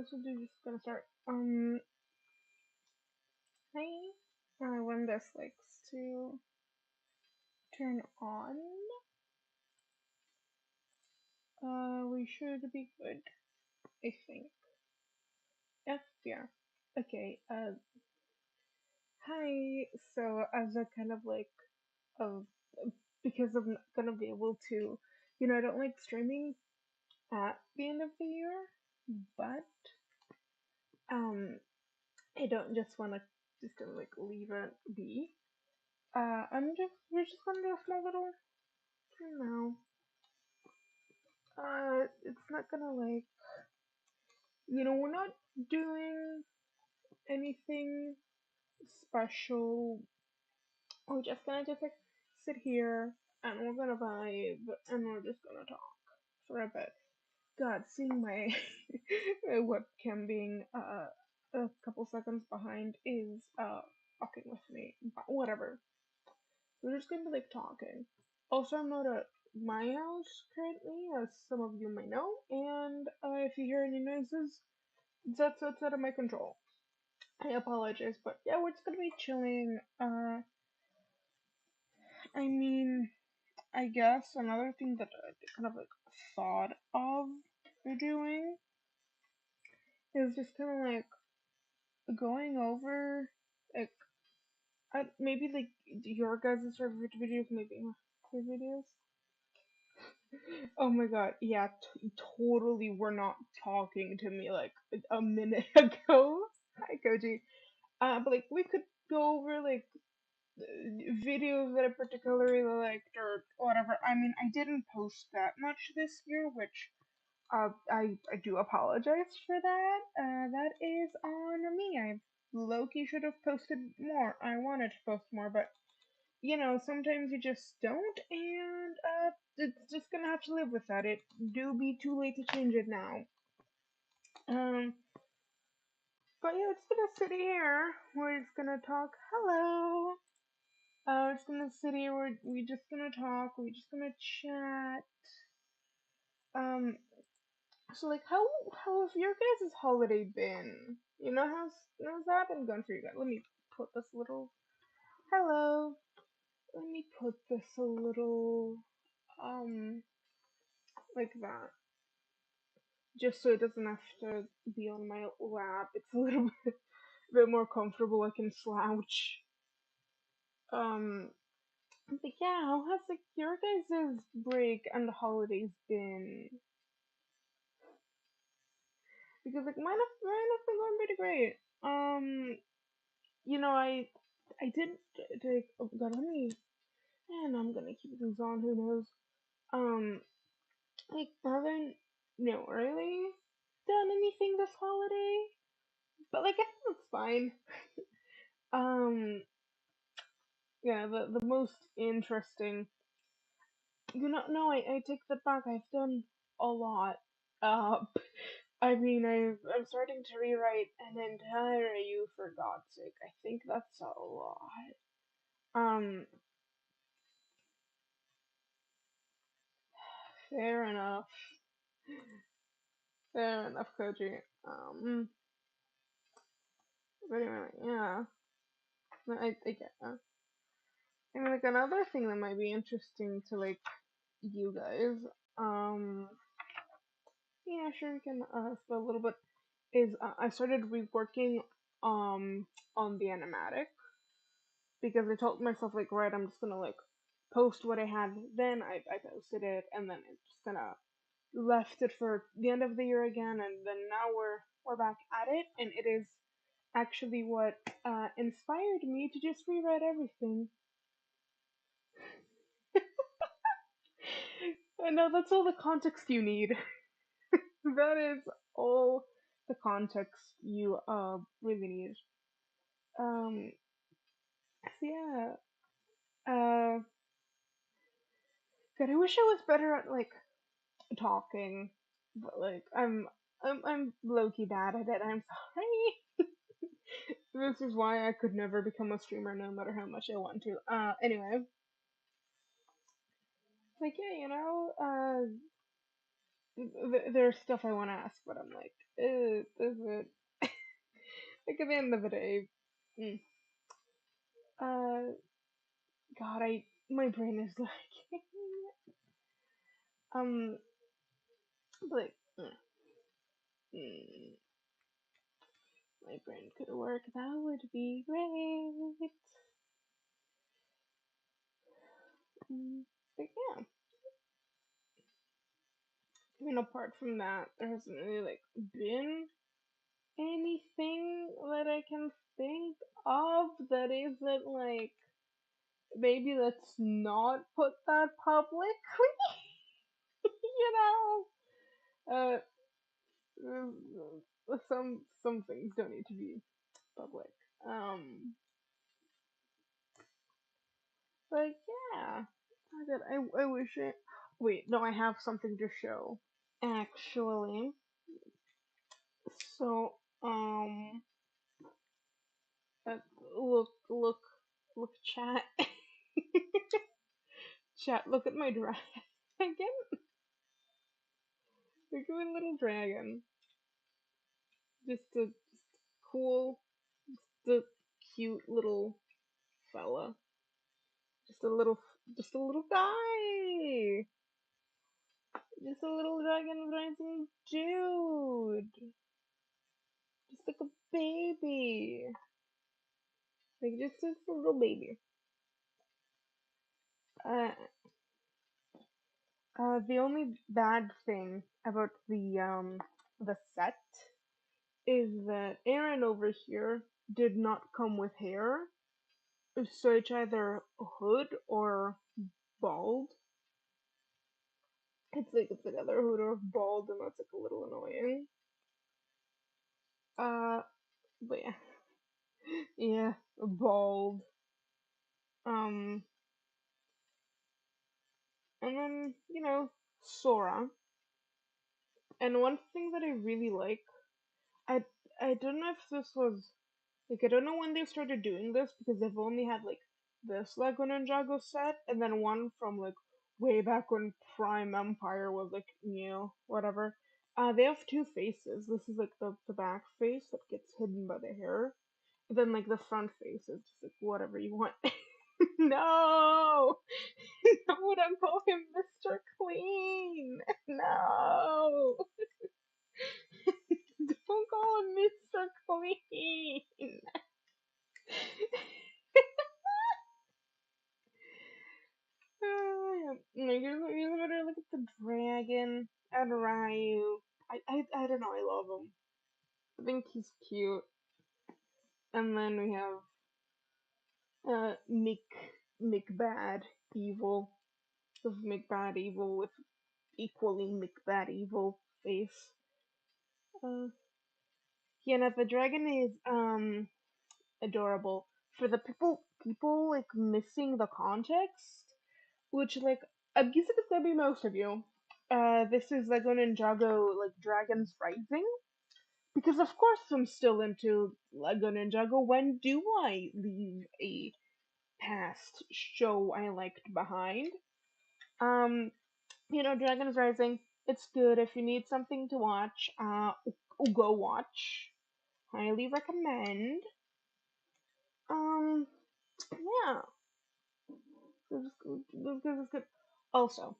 this is just gonna start. Hi. When this likes to turn on, we should be good, I think. Yeah. Okay, hi. So, as a kind of like, of, because I'm not gonna be able to, I don't like streaming at the end of the year, but, um, I don't just wanna just gonna like leave it be. We're just gonna do a small little, you it's not gonna like, we're not doing anything special. We're just gonna just like sit here and we're gonna vibe and we're just gonna talk for a bit. God, seeing my my webcam being a couple seconds behind is fucking with me. But whatever. We're just gonna be like talking. Also, I'm not at my house currently, as some of you may know, and if you hear any noises, that's out of my control. I apologize, but yeah, we're just gonna be chilling. I mean, I guess another thing that I kind of like thought of doing is just kind of like going over like maybe like your guys' favorite videos, maybe my videos. Oh my god, yeah, totally were not talking to me like a minute ago. Hi, Koji. But like we could go over like videos that I particularly liked or whatever. I mean, I didn't post that much this year, which I do apologize for that. That is on me. I low-key should have posted more. I wanted to post more, but sometimes you just don't, and it's just gonna have to live with that. It do be too late to change it now. Um, but yeah, it's gonna sit here. We're just gonna talk. Hello. We're just gonna sit here. We just gonna talk. We're just gonna chat. Um, so like, how have your guys' holiday been? How's that been going for you guys? Let me put this little. Hello. Let me put this a little like that, just so it doesn't have to be on my lap. It's a little bit more comfortable. I can slouch. Um, but yeah, how has like your guys' break and the holidays been? Because like mine have been going pretty great. I did take. Oh god, let me. And I'm gonna keep these on. Who knows? Um, like I haven't really done anything this holiday, but like I think that's fine. Um, yeah, the most interesting. No, I take that back. I've done a lot. Uh, I mean, I'm starting to rewrite an entire You for God's sake. I think that's a lot. Um, fair enough. Fair enough, Koji. But anyway, yeah. I get that. I mean, like another thing that might be interesting to like you guys. Um, yeah, sure, we can spell a little bit. Is I started reworking on the animatic because I told myself like, right, I'm just gonna like post what I had. Then I posted it, and then it just kind of left it for the end of the year again, and then now we're back at it, and it is actually what inspired me to just rewrite everything. I know that's all the context you need. That is all the context you really need. Um, so yeah. Uh, God, I wish I was better at like talking, but like I'm low key bad at it. I'm sorry. This is why I could never become a streamer, no matter how much I want to. Anyway, like yeah, there's stuff I want to ask, but I'm like, That's it. Like at the end of the day, mm, uh, God, my brain is like, um, but mm, my brain could work. That would be great. But yeah, I mean, apart from that, there hasn't really like been anything that I can think of that isn't like maybe let's not put that publicly. you know, some things don't need to be public. But yeah, I wish it. Wait, no, I have something to show. Actually, so look, chat, chat. Look at my dragon. Look at my little dragon. Just cool, the cute little fella. Just a little, just a little guy. Just a little dragon rising dude. Just like a baby. Like just a little baby. Uh, the only bad thing about the set is that Aaron over here did not come with hair, so it's either hood or bald. It's like either hood or bald, and that's like a little annoying. Uh, but yeah, yeah, bald. Um, and then Sora. And one thing that I really like, I I don't know if this was like I don't know when they started doing this because they've only had like this Lego Ninjago set and then one from like way back when Prime Empire was like new, whatever. They have two faces. This is like the back face that gets hidden by the hair. And then like the front face is just like whatever you want. No! No, don't call him Mr. Clean! No! Don't call him Mr. Clean! You better look at the dragon and Ryu. I don't know, I love him. I think he's cute. And then we have Mick Bad Evil. Of Mick Bad Evil with equally Mick Bad Evil face. Uh, yeah, now the dragon is adorable. For the people like missing the context, which like I'm guessing it's gonna be most of you. This is Lego Ninjago like Dragons Rising. Because of course I'm still into Lego Ninjago. When do I leave a past show I liked behind? Um, Dragons Rising. It's good if you need something to watch. Go watch. Highly recommend. Um, yeah, it's good. Also,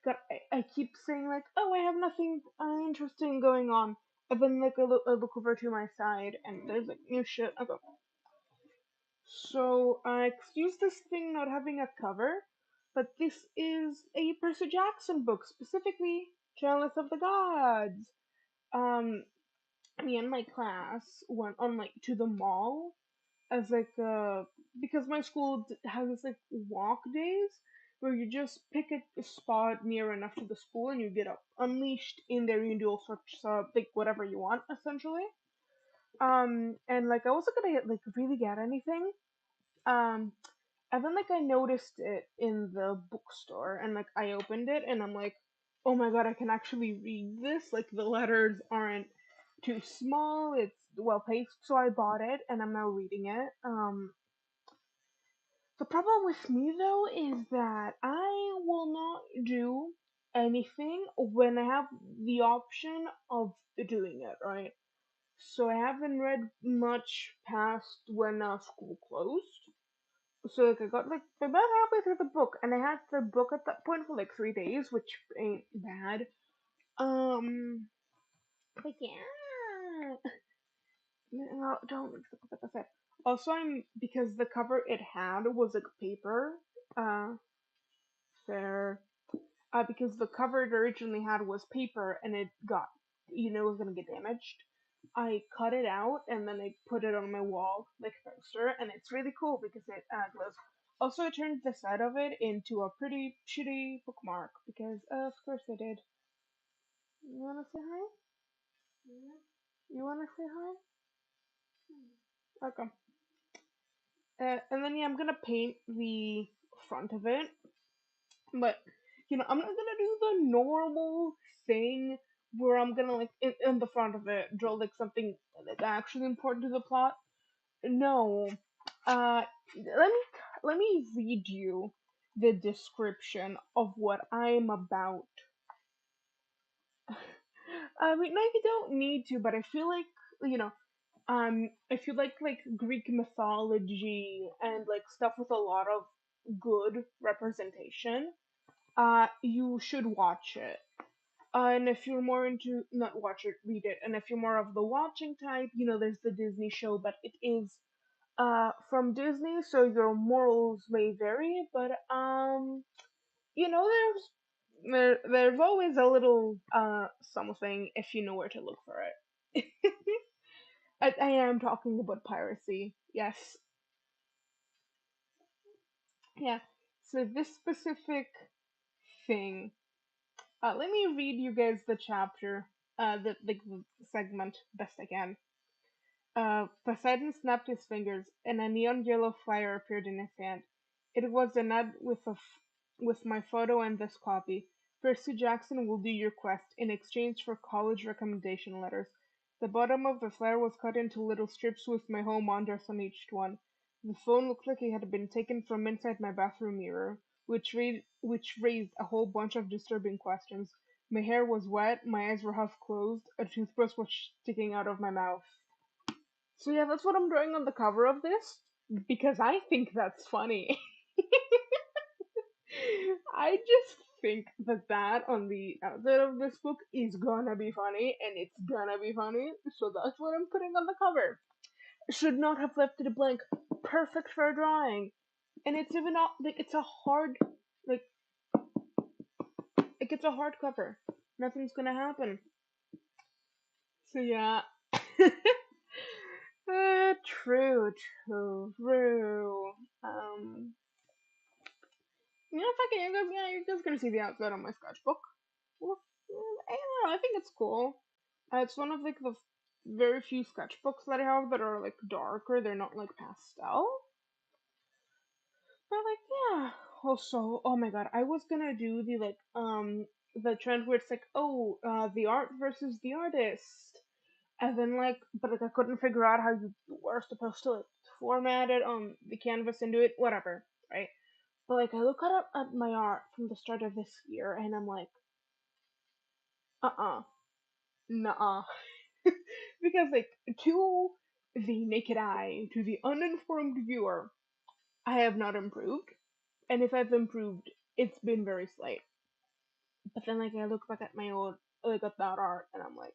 God, I keep saying like, oh, I have nothing interesting going on. And then like I look over to my side and there's like new shit. I go, so excuse this thing not having a cover, but this is a Percy Jackson book, specifically Chalice of the Gods. Um, Me and my class went on like to the mall as like because my school has like walk days where you just pick a spot near enough to the school and you get up unleashed in there. You can do all sorts of like whatever you want essentially. And like I wasn't gonna like really get anything. Um, and then like I noticed it in the bookstore and like I opened it and I'm like, oh my god, I can actually read this. Like the letters aren't too small. It's well paced, so I bought it and I'm now reading it. The problem with me though is that I will not do anything when I have the option of doing it, right? So I haven't read much past when school closed. So like I got like about halfway through the book, and I had the book at that point for like 3 days, which ain't bad. Um, but yeah, no, don't look at that. Also, I'm because the cover it had was like paper. Fair. Because the cover it originally had was paper, and it got, was gonna get damaged. I cut it out and then I put it on my wall like a poster, and it's really cool because it glows. Also, I turned the side of it into a pretty shitty bookmark because, of course, I did. You wanna say hi? You wanna say hi? Okay. And then yeah, I'm gonna paint the front of it, but I'm not gonna do the normal thing where I'm gonna like in the front of it draw like something that's actually important to the plot. No. Let me read you the description of what I'm about. I mean, no, you don't need to, but I feel like you know, if you like Greek mythology and like stuff with a lot of good representation, you should watch it. And if you're more into not watch it, read it. And if you're more of the watching type, there's the Disney show, but it is from Disney, so your morals may vary, but there's always a little something if you know where to look for it. I am talking about piracy. Yes. Yeah. So this specific thing, let me read you guys the chapter, the segment best I can. Poseidon snapped his fingers, and a neon yellow fire appeared in his hand. It was an ad with my photo and this copy. Percy Jackson will do your quest in exchange for college recommendation letters. The bottom of the flyer was cut into little strips with my home address on each one. The phone looked like it had been taken from inside my bathroom mirror, which raised a whole bunch of disturbing questions. My hair was wet, my eyes were half closed, a toothbrush was sticking out of my mouth. So yeah, that's what I'm drawing on the cover of this because I think that's funny. I just think that on the outside of this book is gonna be funny, and it's gonna be funny, so that's what I'm putting on the cover. Should not have left it blank. Perfect for a drawing, and it's even not like it's a hard like it's a hard cover. Nothing's gonna happen. So yeah. True, true. Um, if I can, you're just gonna see the outside of my sketchbook. Well, I don't know. I think it's cool. It's one of like the very few sketchbooks that I have that are like darker. They're not like pastel. But like, yeah. Also, oh my god, I was gonna do the trend where it's like, oh, the art versus the artist. And then like, but like I couldn't figure out how you were supposed to like format it on the canvas and do it, whatever, right? But like I look at my art from the start of this year and I'm like, uh-uh, nuh-uh. Because like to the naked eye, to the uninformed viewer, I have not improved. And if I've improved, it's been very slight. But then like I look back at my old like at that art and I'm like,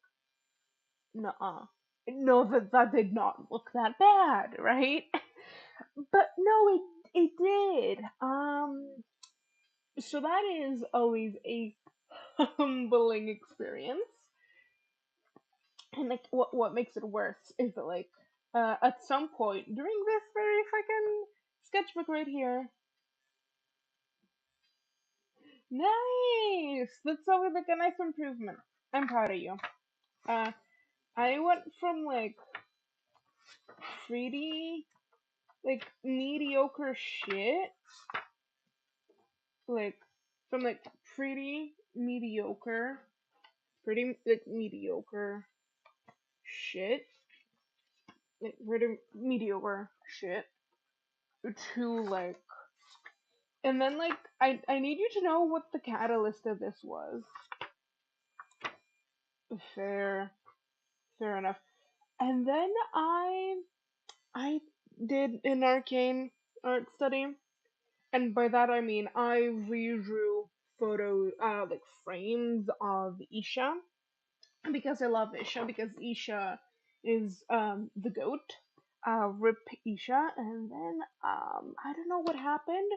nuh-uh. No, that did not look that bad, right? But no, it did. So that is always a humbling experience. And like what makes it worse is that like at some point during this very fucking sketchbook right here. Nice! That's always like a nice improvement. I'm proud of you. Uh I went from like pretty like mediocre shit, like from like pretty like mediocre shit, like pretty mediocre shit to like And then like I need you to know what the catalyst of this was. Fair, fair enough. And then I did an arcane art study, and by that I mean I redrew photo like frames of Isha because I love Isha because Isha is the goat. Rip Isha, and then I don't know what happened,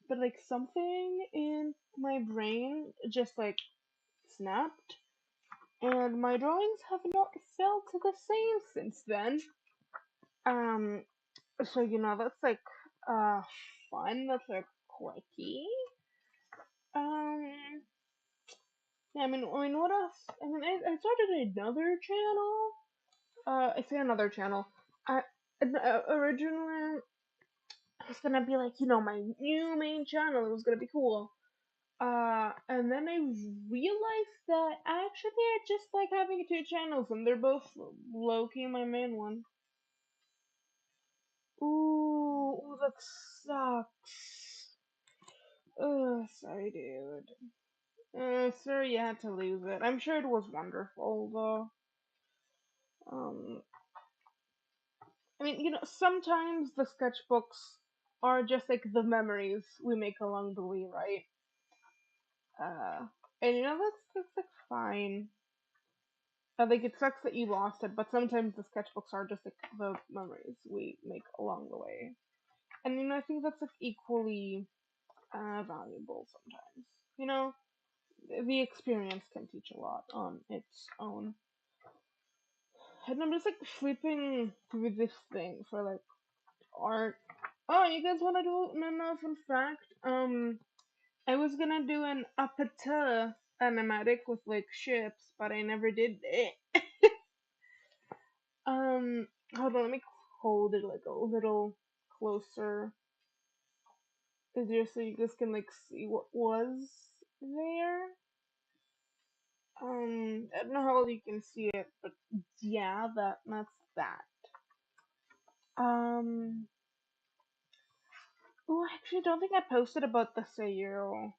but like something in my brain just like snapped, and my drawings have not felt the same since then. Um, so that's like uh fun. That's like quirky. Um, yeah. I mean, what else? I started another channel. I say another channel. I originally it was gonna be like my new main channel. It was gonna be cool. And then I realized that actually I just like having two channels, and they're both low key my main one. Ooh, that sucks. Ugh, sorry, dude. Sorry you had to lose it. I'm sure it was wonderful, though. Um, sometimes the sketchbooks are just like the memories we make along the way, right? Uh, and that's like fine. Like it sucks that you lost it, but sometimes the sketchbooks are just like the memories we make along the way. And I think that's like equally valuable sometimes. You know, the experience can teach a lot on its own. And I'm just like flipping through this thing for like art. Oh, you guys want to do another fun fact? I was gonna do an apata animatic with like ships, but I never did it. Hold on, let me hold it like a little closer, easier so you guys can like see what was there. I don't know how well you can see it, but yeah, that's that. Um, oh, I actually don't think I posted about the Sayuro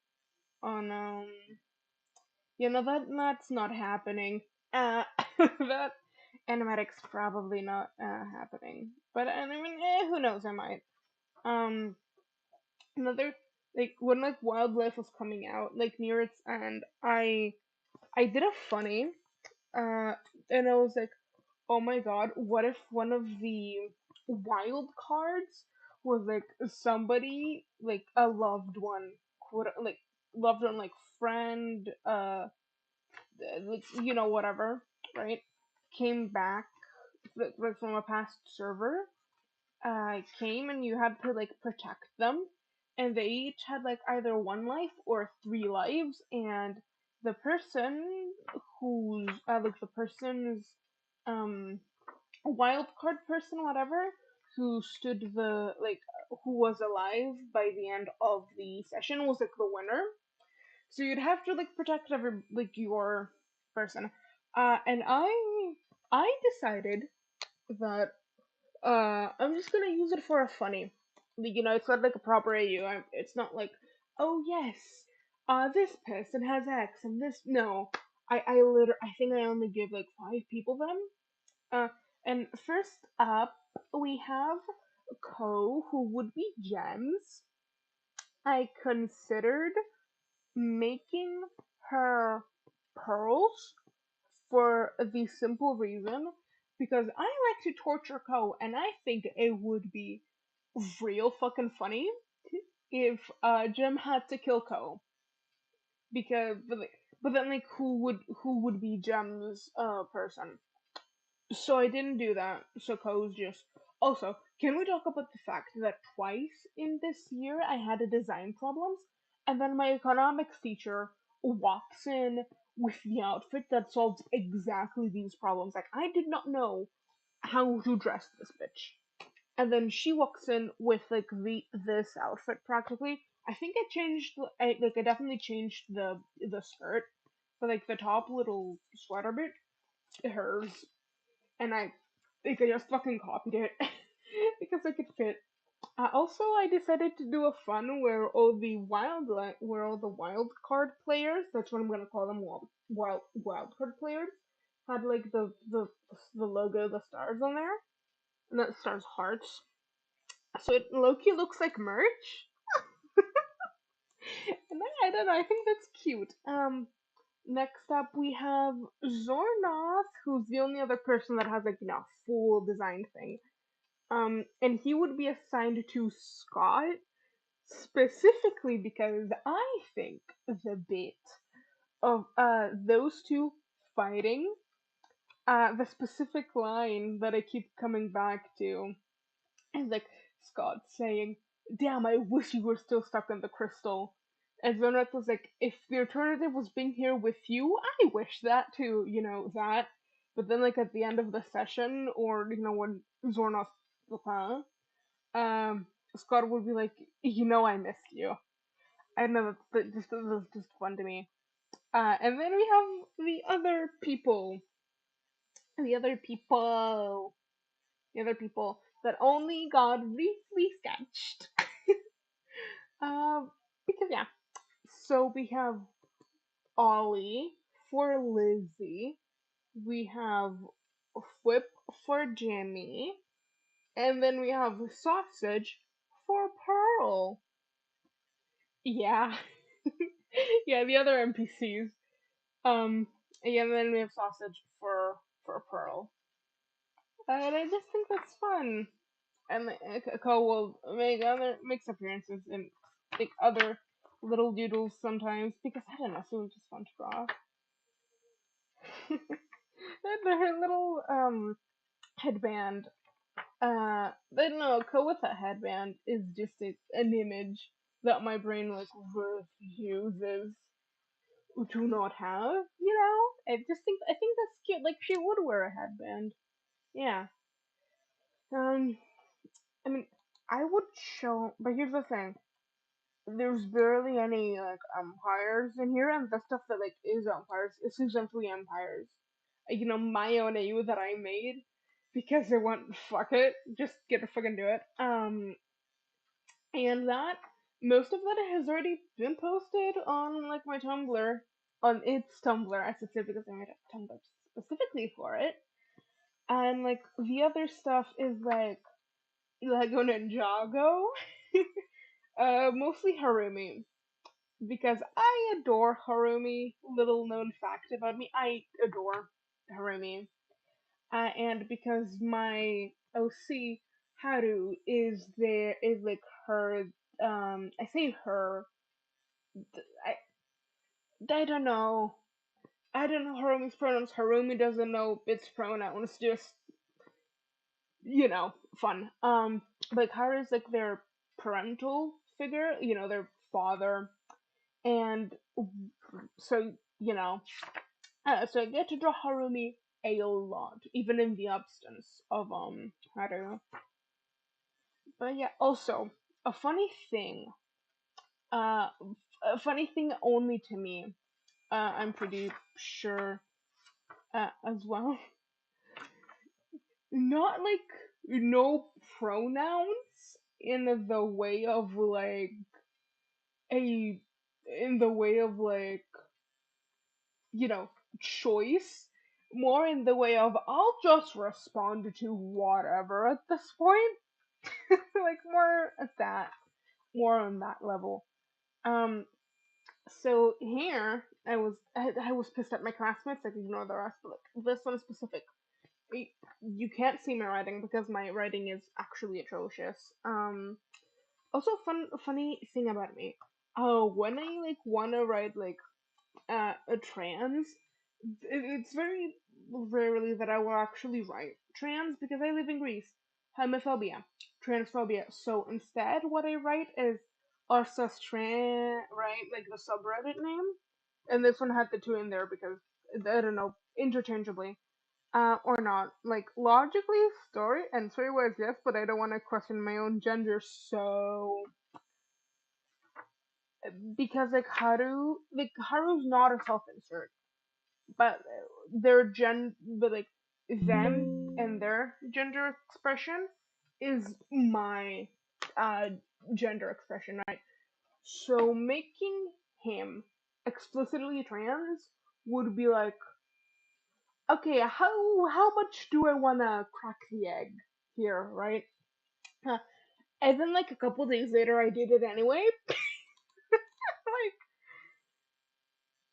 on that's not happening. That animatic's probably not happening, but I mean, who knows? I might. Um, another like when like Wildlife was coming out, like near its end, I did a funny, uh, and I was like, oh my god, what if one of the wild cards was like somebody like a loved one, quote like loved one like friend, like whatever, right? Came back like from a past server, came and you had to like protect them, and they each had like either one life or three lives, and the person who's like the person's um wild card person, whatever, who stood the like who was alive by the end of the session was like the winner. So you'd have to like protect every like your person. And I decided that I'm just gonna use it for a funny. Like, it's not like a proper AU. It's not like, oh yes, this person has X and this. No, I think I only give like five people them. Uh, and first up we have Ko, who would be Gems. I considered making her pearls for the simple reason because I like to torture Ko, and I think it would be real fucking funny if Jem had to kill Ko because but then like who would be Jem's person? So I didn't do that. So Ko's just also. Can we talk about the fact that twice in this year I had a design problems, and then my economics teacher walks in with the outfit that solves exactly these problems. Like I did not know how to dress this bitch, and then she walks in with like this outfit practically. I think I changed. I definitely changed the skirt, but like the top little sweater bit, hers, and I think I just fucking copied it because I could fit. Also, I decided to do a fun where where all the wild card players, that's what I'm gonna call them, wild card players, had like the logo, the stars on there, and that stars hearts. So it Loki looks like merch, and I don't know, I think that's cute. Next up we have Zornoth, who's the only other person that has like full design thing. And he would be assigned to Scott specifically because I think the bit of those two fighting, the specific line that I keep coming back to is like Scott saying, "Damn, I wish you were still stuck in the crystal." And Zonrat was like, "If the alternative was being here with you, I wish that too, that." But then, like at the end of the session, or when Zornoth, uh, Scott would be like, "I missed you." I don't know, that's just fun to me. And then we have the other people, the other people that only got briefly sketched. Um, because yeah, so we have Ollie for Lizzie, we have Whip for Jimmy, and then we have Sausage for Pearl. Yeah, yeah, the other NPCs. Um, yeah, and then we have Sausage for Pearl. And I just think that's fun. And Cole will makes appearances in like other little doodles sometimes because I don't know, so it's just fun to draw. And her little headband. I don't know. Cole with that headband is just an image that my brain like refuses to not have. I think that's cute. Like she would wear a headband. Yeah. Um. I mean, I would show, but here's the thing: there's barely any like umpires in here, and the stuff that like is umpires is essentially empires. My own AU that I made because I want fuck it, just get to fucking do it. And that most of that has already been posted on like my Tumblr, on its Tumblr, I should say, because I made a Tumblr specifically for it. And like the other stuff is like Lego Ninjago, mostly Harumi because I adore Harumi. Little known fact about me, I adore Harumi. And because my OC Haru is like her. I say her. I I don't know. I don't know Harumi's pronouns. Harumi doesn't know its pronouns. Just fun. Like Haru's like their parental figure. Their father, and so so I get to draw Harumi a lot, even in the absence of Haru. But yeah, also a funny thing, uh, a funny thing only to me. I'm pretty sure as well. Not like no pronouns in the way of like a in the way of like you know, choice, more in the way of I'll just respond to whatever at this point. Like more on that level. Um, so here I was pissed at my classmates, like ignore the rest, but like this one specific. You can't see my writing because my writing is actually atrocious. Also funny thing about me. When I like wanna write like a trans, it's very rarely that I will actually write trans because I live in Greece. Homophobia, transphobia. So instead, what I write is Ursus Tran, right? Like the subreddit name. And this one had the two in there because, I don't know, interchangeably. Or not. Like, logically, story wise, yes, but I don't want to question my own gender, so. Because, Haru's not a self insert, but but like them and their gender expression is my uh, gender expression, right? So making him explicitly trans would be like, okay, how much do I wanna crack the egg here, right? Huh. And then like a couple days later, I did it anyway.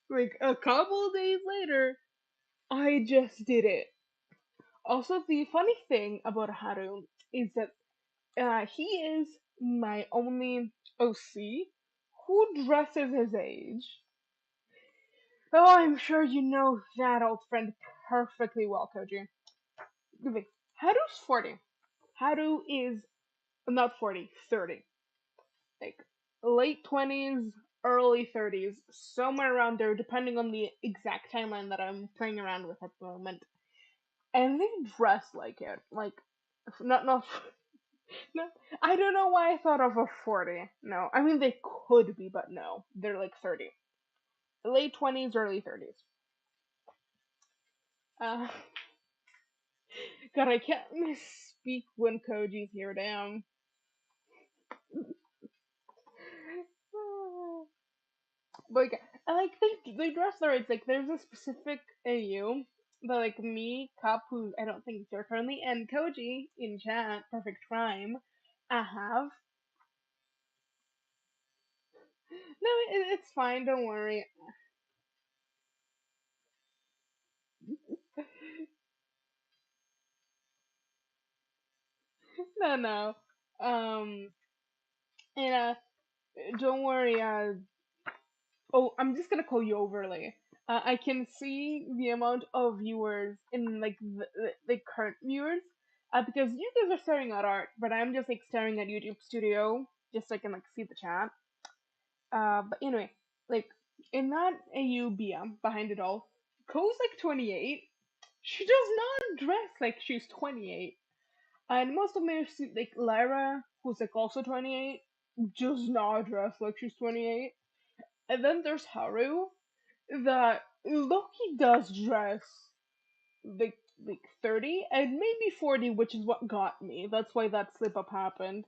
like a couple days later, I just did it. Also, the funny thing about Haru is that he is my only OC who dresses his age. Oh, I'm sure you know that old friend perfectly well, Koji. Okay, Haru's 40. Haru is not 40, 30. Like late 20s, early 30s, somewhere around there, depending on the exact timeline that I'm playing around with at the moment. And they dress like it. Like, not no, I don't know why I thought of a 40. No, I mean they could be, but no, they're like 30, late 20s, early 30s. Uh, God, I can't misspeak when Koji's here. Damn. But like, I like they dress their age. Like, there's a specific AU that like me, Cup, who I don't think is here currently, and Koji in chat, Perfect Crime, I have. No, it's fine. Don't worry. No, no. Um, and don't worry. Oh, I'm just gonna call you overlay. I can see the amount of viewers in like the current viewers, because you guys are staring at art, but I'm just like staring at YouTube Studio, just so I can like see the chat. But anyway, like in that AU BM behind it all, Ko's like 28. She does not dress like she's 28, and most of my like Lyra, who's like also 28, does not dress like she's 28. And then there's Haru, that Loki does dress like 30 and maybe 40, which is what got me. That's why that slip up happened.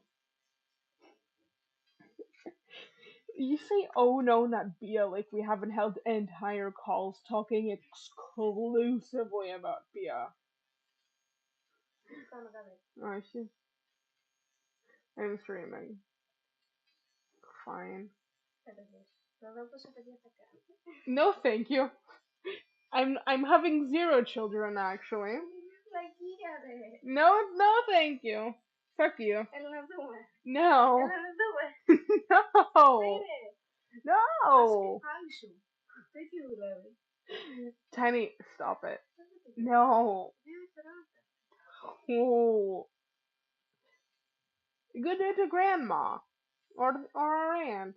You say, oh no, not Bia, like we haven't held entire calls talking exclusively about Bia. Oh, I'm streaming. Fine. No, thank you. I'm having zero children actually. No, no, thank you. Fuck you. No. No. No. Tiny, stop it. No. Oh. Good day to grandma. Or our aunt.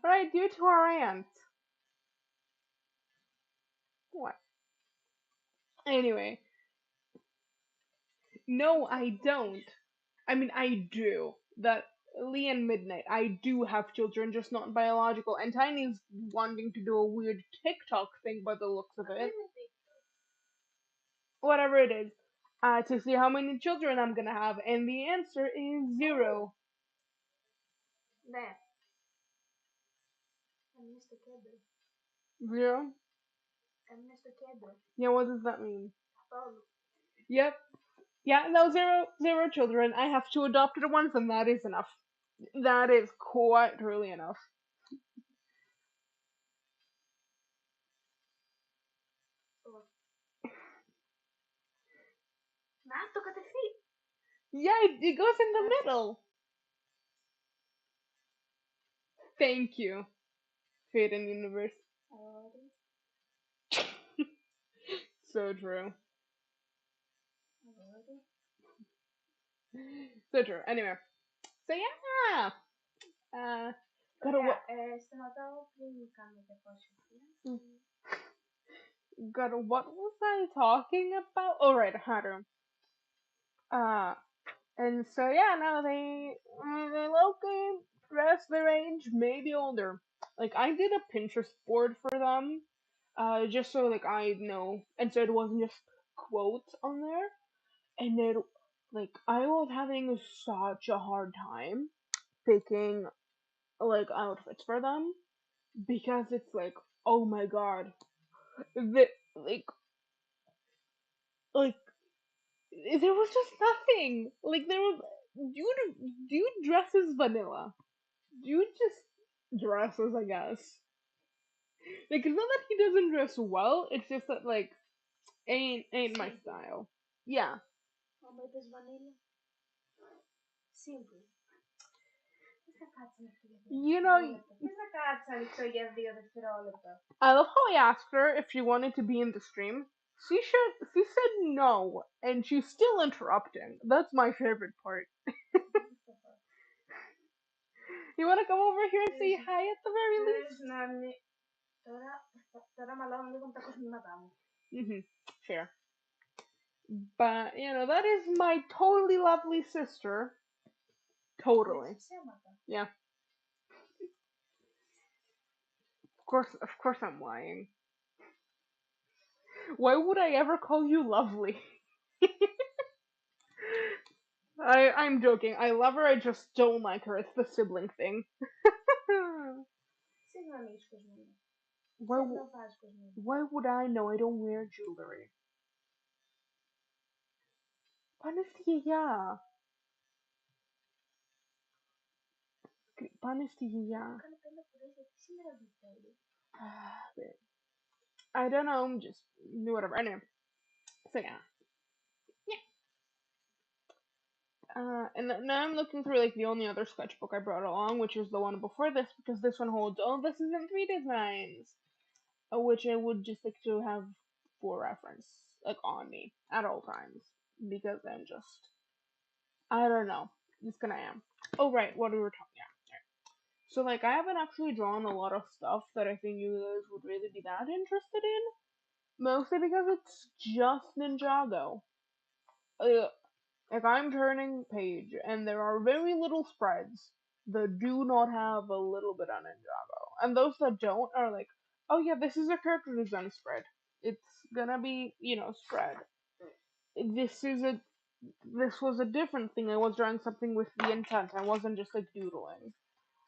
Right, due to our aunt. What? Anyway. No, I don't. I mean, I do. That Lee and Midnight, I do have children, just not biological. And Tiny's wanting to do a weird TikTok thing by the looks of it. Whatever it is. To see how many children I'm gonna have, and the answer is zero. Zero? Yeah, what does that mean? Yep. Yeah, no, zero children. I have two adopted ones, and that is enough. That is quite truly enough. Yeah, it goes in the middle. Thank you, Fate and Universe. So true. So true. Anyway, so yeah. Uh, gotta what? Gotta what was I talking about? Oh right, Haru. Uh, and so yeah, no, they locally dress their age, maybe older. Like I did a Pinterest board for them, just so like I know, and so it wasn't just quotes on there, and it Like I was having such a hard time picking like outfits for them because it's like, oh my god, the, like like there was just nothing. Like there was dude dresses vanilla. Dude just dresses, I guess. Like it's not that he doesn't dress well. It's just that like ain't my style. Yeah. You know, I love how I asked her if she wanted to be in the stream. She said no, and she's still interrupting. That's my favorite part. You want to come over here and say hi at the very least? Fair. But that is my totally lovely sister. Totally. Yeah. Of course, I'm lying. Why would I ever call you lovely? I'm joking. I love her. I just don't like her. It's the sibling thing. Why, why would I know? I don't wear jewelry. Honesty, yeah. Honesty, yeah. I don't know. Just whatever. Anyway, so yeah. And now I'm looking through like the only other sketchbook I brought along, which is the one before this, because this one holds all this is in 3 designs, which I would just like to have for reference, like on me at all times, because I'm just I don't know, just gonna am. Oh right, what we were talking about. So like I haven't actually drawn a lot of stuff that I think you guys would really be that interested in, mostly because it's just Ninjago. Uh, Like I'm turning page, and there are very little spreads that do not have a little bit on Ninjago, and those that don't are like, oh yeah, this is a character design spread. It's gonna be, spread. This is a this was a different thing. I was drawing something with the intent. I wasn't just like doodling.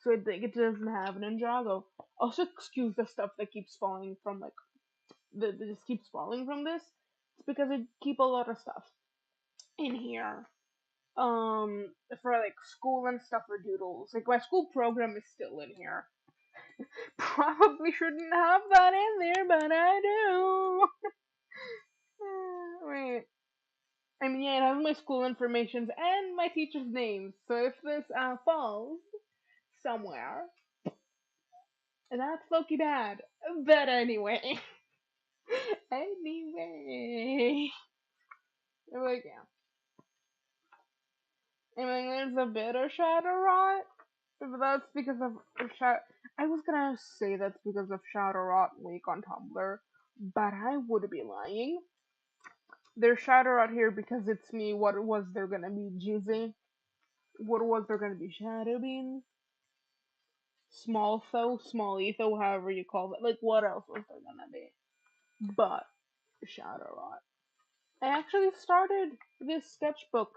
So it doesn't have Ninjago. Also, excuse the stuff that keeps falling from that just keeps falling from this. It's because I keep a lot of stuff in here for like school and stuff or doodles. Like my school program is still in here. Probably shouldn't have that in there, but I do. Wait. I mean, yeah, it has my school information and my teacher's names. So if this falls somewhere, that's Loki bad. But anyway, anyway, like yeah. I mean, there's a bit of shadow rot, but that's because of shadow. I was gonna say that's because of Shadow Rot Week on Tumblr, but I would be lying. There's Shadow Rot here because it's me. What was there gonna be, Jizzy? What was there gonna be, Shadow Beans? Small etho, however you call it. Like, what else was there gonna be? But Shadow Rot. I actually started this sketchbook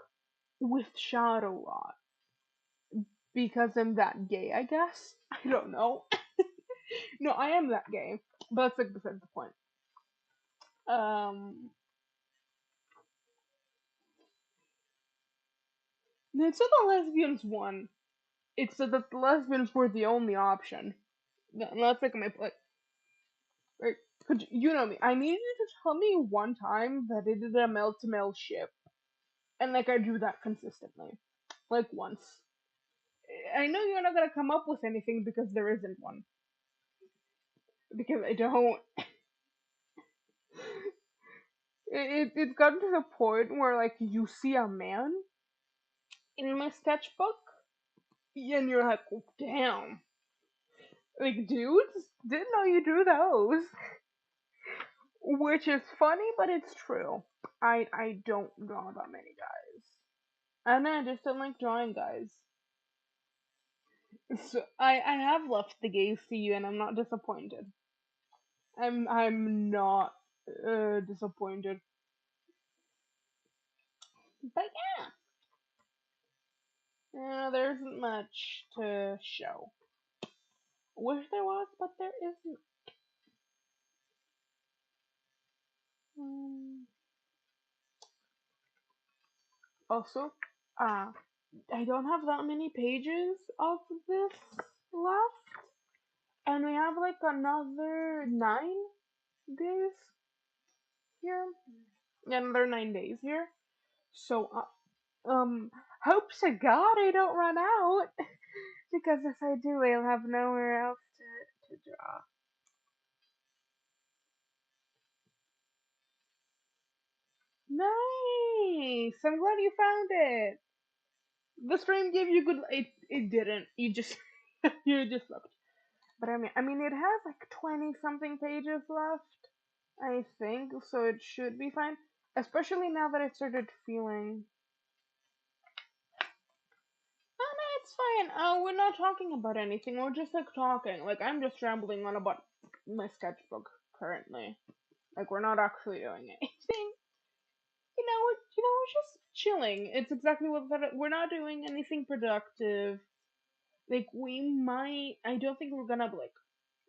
with Shadow Rot because I'm that gay, I guess. I don't know. No, I am that gay, but that's like beside the point. Um, it's not the lesbians won. It's that the lesbians were the only option. That's like my like. Could you know me? I need you to tell me one time that it is a male to male ship, and like I do that consistently, like once. I know you're not gonna come up with anything because there isn't one. Because I don't. It's gotten to the point where like you see a man in my sketchbook, and you're like, oh, damn, like dudes didn't know you do those, which is funny, but it's true. I don't draw that many guys, and I just don't like drawing guys. So I have left the gays to you, and I'm not disappointed. I'm not disappointed. But yeah. There isn't much to show. Wish there was, but there isn't. Um, Also, uh, I don't have that many pages of this left, and we have like another 9 days here. Yeah, another 9 days here. So, hopes to God I don't run out, because if I do, I'll have nowhere else to draw. Nice! I'm glad you found it. The stream gave you good. It didn't. You just you just looked. But I mean, it has like 20 something pages left, I think, so it should be fine. Especially now that I started feeling. Oh no, it's fine. We're not talking about anything. We're just like talking. Like I'm just rambling on about my sketchbook currently. Like we're not actually doing anything. We're just chilling. It's exactly what we're not doing anything productive. Like we might. I don't think we're gonna like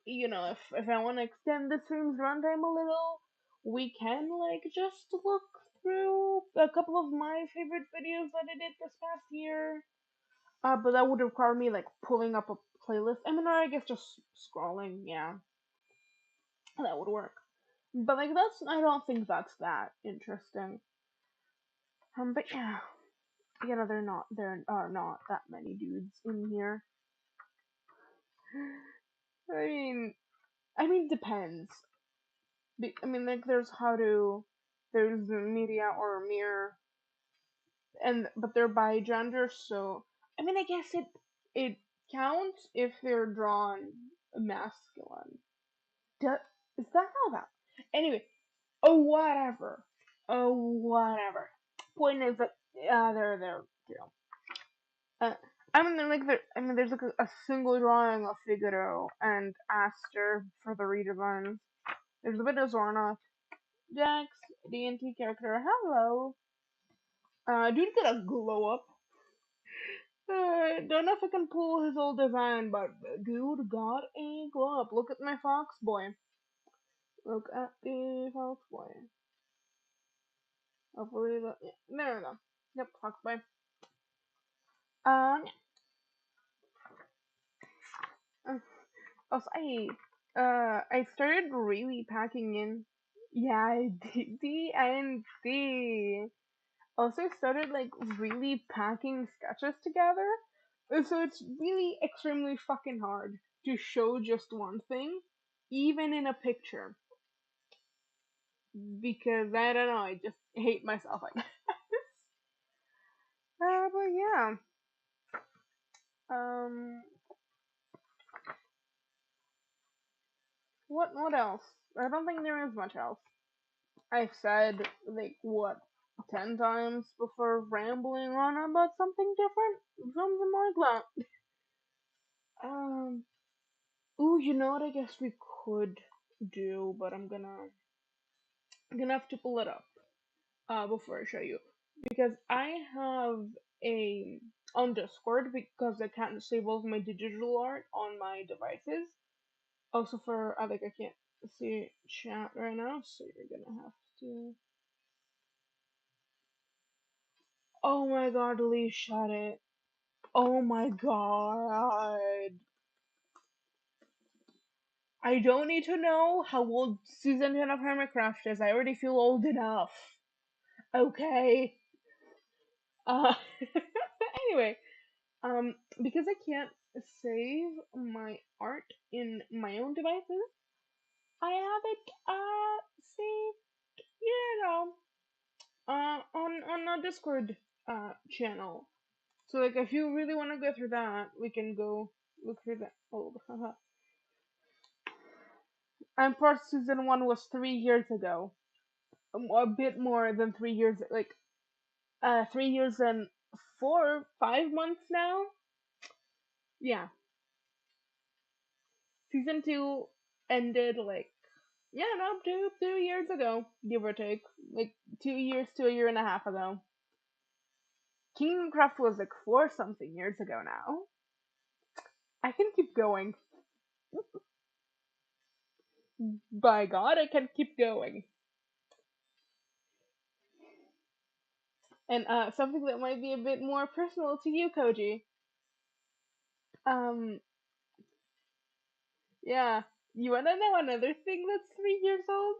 if I want to extend the stream's runtime a little, we can like just look through a couple of my favorite videos that I did this past year. But that would require me like pulling up a playlist. I mean, or I guess just scrolling. Yeah, that would work. But like I don't think that's that interesting. But yeah, there are not that many dudes in here. I mean, depends. I mean, like there's media or mirror, but they're by gender, so I mean, I guess it counts if they're drawn masculine. Is that how that? Anyway, whatever. Whatever. Point is that they're uh, there's like a single drawing of Figaro and Aster for the redesigns. There's a bit of Zorna. Jax, D&T character, hello. Dude got a glow up. Don't know if I can pull his old design, but dude got a glow up. Look at my fox boy. Look at the fox boy. Hopefully, yeah, there we go. Yep, fox boy. Yeah. Uh, Also, I started really packing in. Yeah, I did. D&D. Also started like really packing sketches together. So it's really extremely fucking hard to show just one thing, even in a picture. Because I don't know, I just hate myself like this. But yeah. Um, what else? I don't think there is much else. I've said like what 10 times before rambling on about something different, something like that. Um, Ooh, you know what? I guess we could do, but I'm gonna have to pull it up before I show you because I have a on Discord because I can't save all of my digital art on my devices. Also for like I can't see chat right now, so you're gonna have to. Oh my God, Lee, shut it. Oh my God. I don't need to know how old Season 10 of Hermitcraft is. I already feel old enough. Okay. Uh, anyway, because I can't save my art in my own devices, I have it saved, on a Discord channel. So like, if you really want to go through that, we can go look through that. Oh, haha. And part season 1 was 3 years ago. A bit more than 3 years, like 3 years and 5 months now. Yeah, season 2 ended like yeah, no, 2 years ago, give or take, like 2 years to a year and a half ago. Kingdom Craft was like 4 something years ago now. I can keep going. By God, I can keep going. And something that might be a bit more personal to you, Koji. Um, yeah. You wanna know another thing that's 3 years old?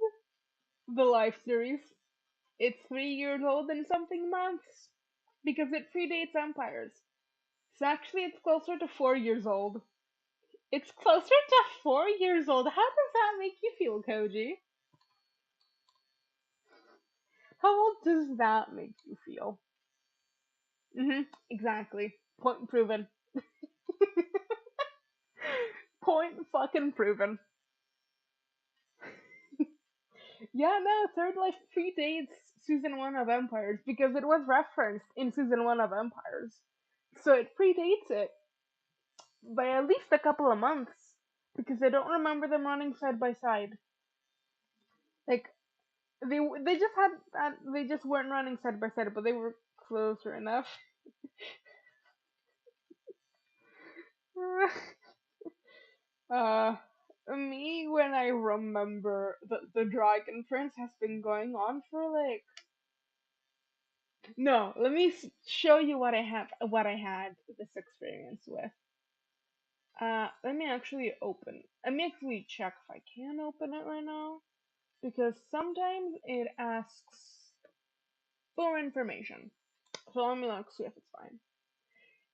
The Life series. It's 3 years old and something months. Because it predates Empires. So actually it's closer to 4 years old. It's closer to 4 years old. How does that make you feel, Koji? How old does that make you feel? Exactly. Point proven. Point fucking proven. Yeah, no, Third Life predates season one of Empires because it was referenced in season one of Empires. So it predates it by at least a couple of months because I don't remember them running side by side. Like they just had they just weren't running side by side, but they were closer enough. uh, Me when I remember that the Dragon Prince has been going on for like no. Let me show you what I had this experience with. Let me actually open. Let me actually check if I can open it right now because sometimes it asks for information. So let me look see if it's fine.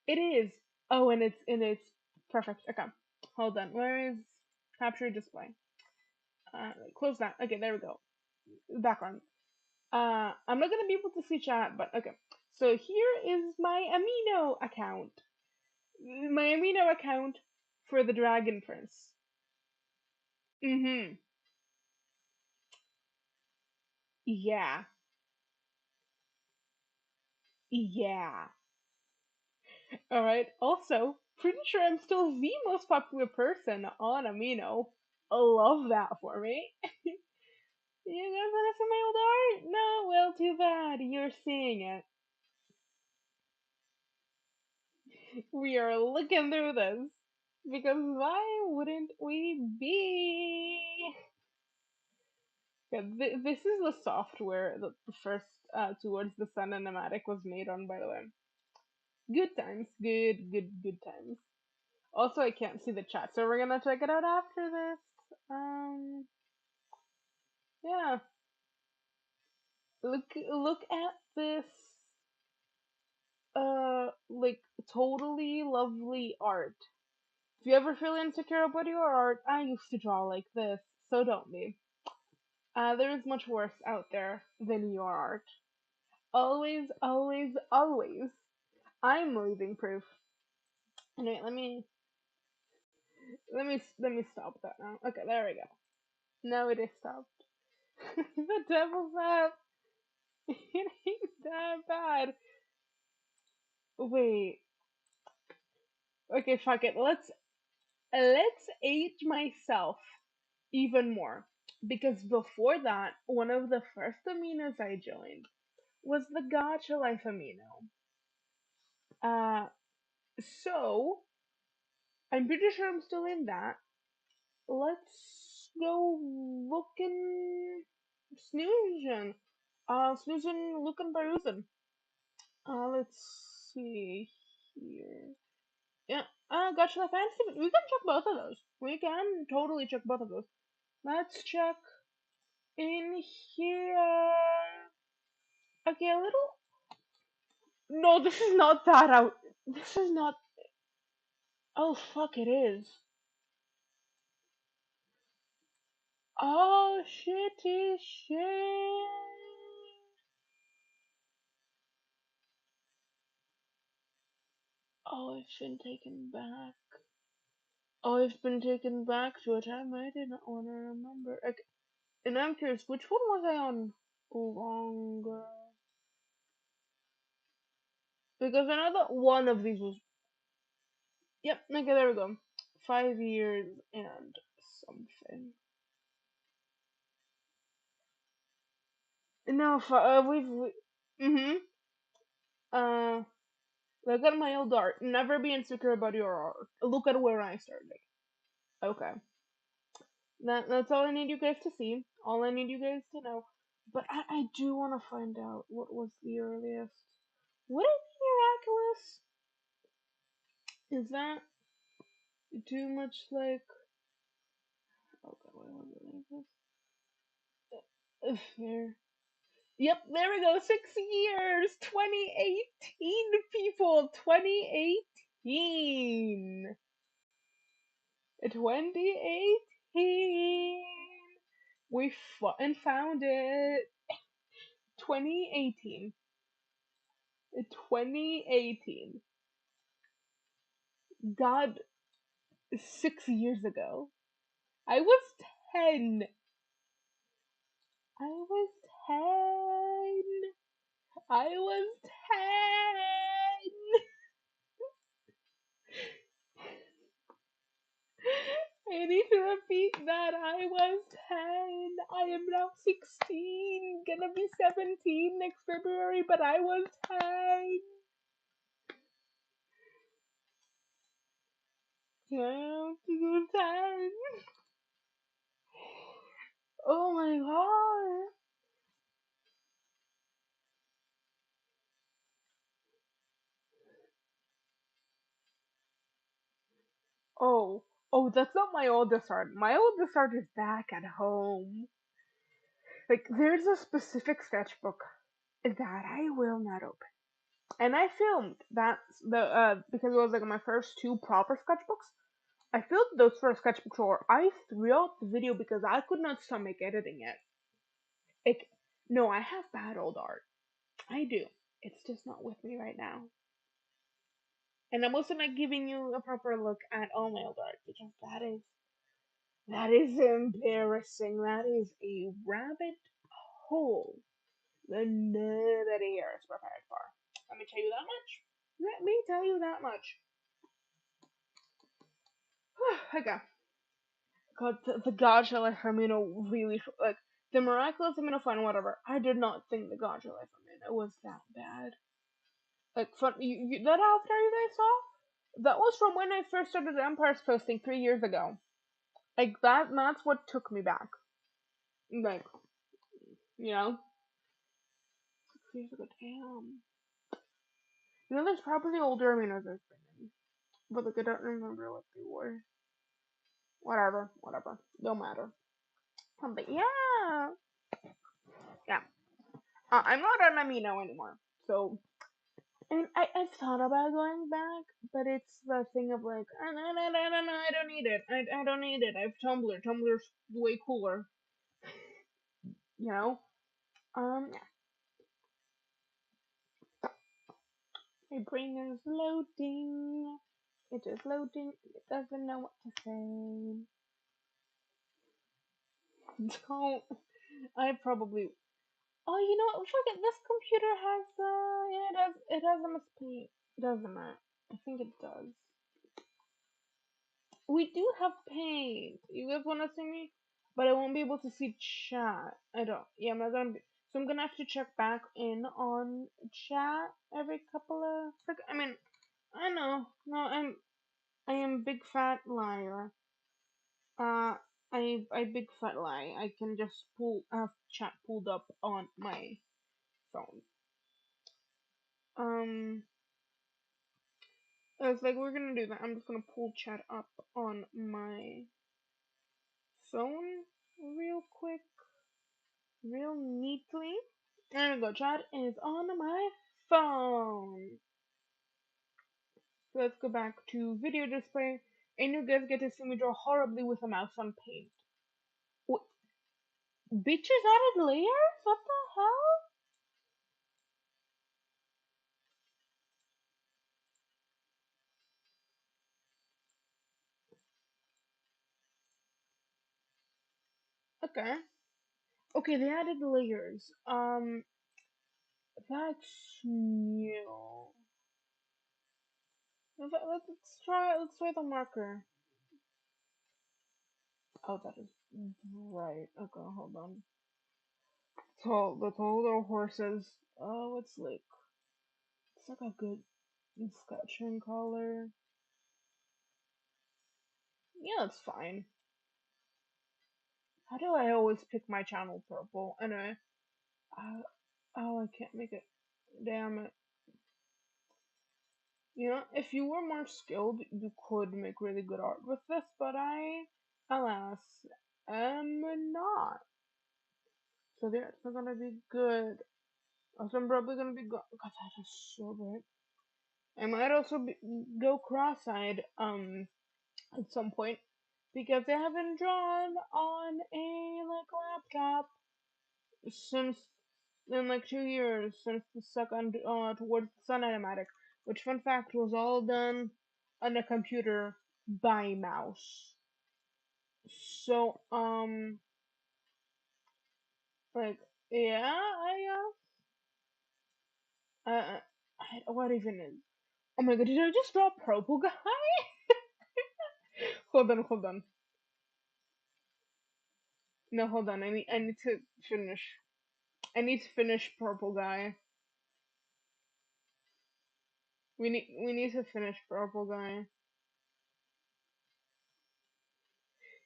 It is. Oh, and it's perfect. Okay, hold on. Where is capture display? Close that. Okay, there we go. Background. I'm not gonna be able to see chat, but okay. So here is my amino account. My amino account for the Dragon Prince. Mm-hmm. Yeah. Yeah. Alright. Also, pretty sure I'm still the most popular person on Amino. I love that for me. You guys wanna see my old art? No, well, too bad. You're seeing it. We are looking through this. Because why wouldn't we be? Yeah, this is the software that the first Towards the Sun animatic was made on, by the way. Good times. Good times. Also, I can't see the chat, so we're gonna check it out after this. Yeah. Look at this, like, totally lovely art. If you ever feel insecure about your art, I used to draw like this, so don't be. There is much worse out there than your art. Always, always, always. I'm leaving proof. Anyway, let me stop that now. Okay, there we go. Now it is stopped. The devil's up. It ain't that bad. Wait. Okay, fuck it. Let's age myself even more. Because before that, one of the first aminos I joined was the Gacha Life amino. Uh, so I'm pretty sure I'm still in that. Let's go looking, snoozing, snoozing, looking, perusing. Let's see here. Yeah, Gacha Life Fantasy. We can check both of those. We can totally check both of those. Let's check in here. Okay, a little. No, this is not that out. This is not. Oh, fuck, it is. Oh, shitty shit. Oh, it's been taken back. Oh, it's been taken back to a time I did not want to remember. Okay. And I'm curious, which one was I on longer? Because I know that one of these was. Yep, okay, there we go. 5 years and something. No, we've. Mm-hmm. Look at my old art. Never be insecure about your art. Look at where I started. Okay. That's all I need you guys to see. All I need you guys to know. But I do want to find out what was the earliest. Would it be miraculous? Is that too much like? Oh god, why was it like this? There. Yep, there we go. 6 years. 2018, people. 2018. 2018. We found it. 2018. 2018. God, 6 years ago. I was 10. I was 10. I was 10. I need to repeat that. I was 10. I am now 16. Gonna be 17 next February, but I was 10. Yeah, 10. Oh my god. Oh, that's not my oldest art. My oldest art is back at home. Like, there's a specific sketchbook that I will not open. And I filmed that because it was like my first two proper sketchbooks. I filmed those first sketchbooks or I threw out the video because I could not stomach editing it. Like, no, I have bad old art. I do. It's just not with me right now. And I'm also not giving you a proper look at all my old art because that is embarrassing. That is a rabbit hole that nobody here is prepared for. Let me tell you that much. Let me tell you that much. Okay. God, the God shall let Hermino really like the miraculous amino fine whatever. I did not think the God shall let Hermino was that bad. Like fun, that avatar you guys saw, that was from when I first started Empire's posting 3 years ago. Like that's what took me back. Like you know, 6 years ago. Damn. There's probably older aminos I've been in, but like I don't remember what they were. Whatever. Don't matter. But yeah. I'm not an amino anymore, so and I've thought about going back, but it's the thing of like, I don't need it. I don't need it. I have Tumblr. Tumblr's way cooler, you know? Yeah. My brain is loading. It is loading. It doesn't know what to say. Don't. I probably. Oh, you know what? Forget this computer has. Yeah, it has MS Paint, doesn't it? I think it does. We do have paint. You guys want to see me? But I won't be able to see chat. I don't. Yeah, I'm not gonna be. So I'm gonna have to check back in on chat every couple of seconds. I mean, I know. No, I am big fat liar. Uh, I big fat lie. I can just have chat pulled up on my phone. Um, it's like we're gonna do that. I'm just gonna pull chat up on my phone real quick. Real neatly. There we go. Chat is on my phone. So let's go back to video display. And you guys get to see me draw horribly with a mouse on paint. What? Bitches added layers? What the hell? Okay. Okay, they added layers. That's new. Let's try the marker. Oh, that is right. Okay, hold on. The tall little horses. Oh, it's like a good. sketching color. Yeah, that's fine. How do I always pick my channel purple? Anyway, oh, I can't make it. Damn it. You know, if you were more skilled, you could make really good art with this, but I, alas, am not. So that's not gonna be good. Also, I'm probably gonna be God, that is so bright. I might also go cross-eyed, at some point, because I haven't drawn on a, like, laptop since, in like 2 years, since the second, towards the Sun Animatic, which, fun fact, was all done on a computer by mouse. So, like, yeah, what even is? Oh my god, did I just draw purple guy? Hold on. No, hold on. I need to finish. I need to finish purple guy. We need to finish purple guy.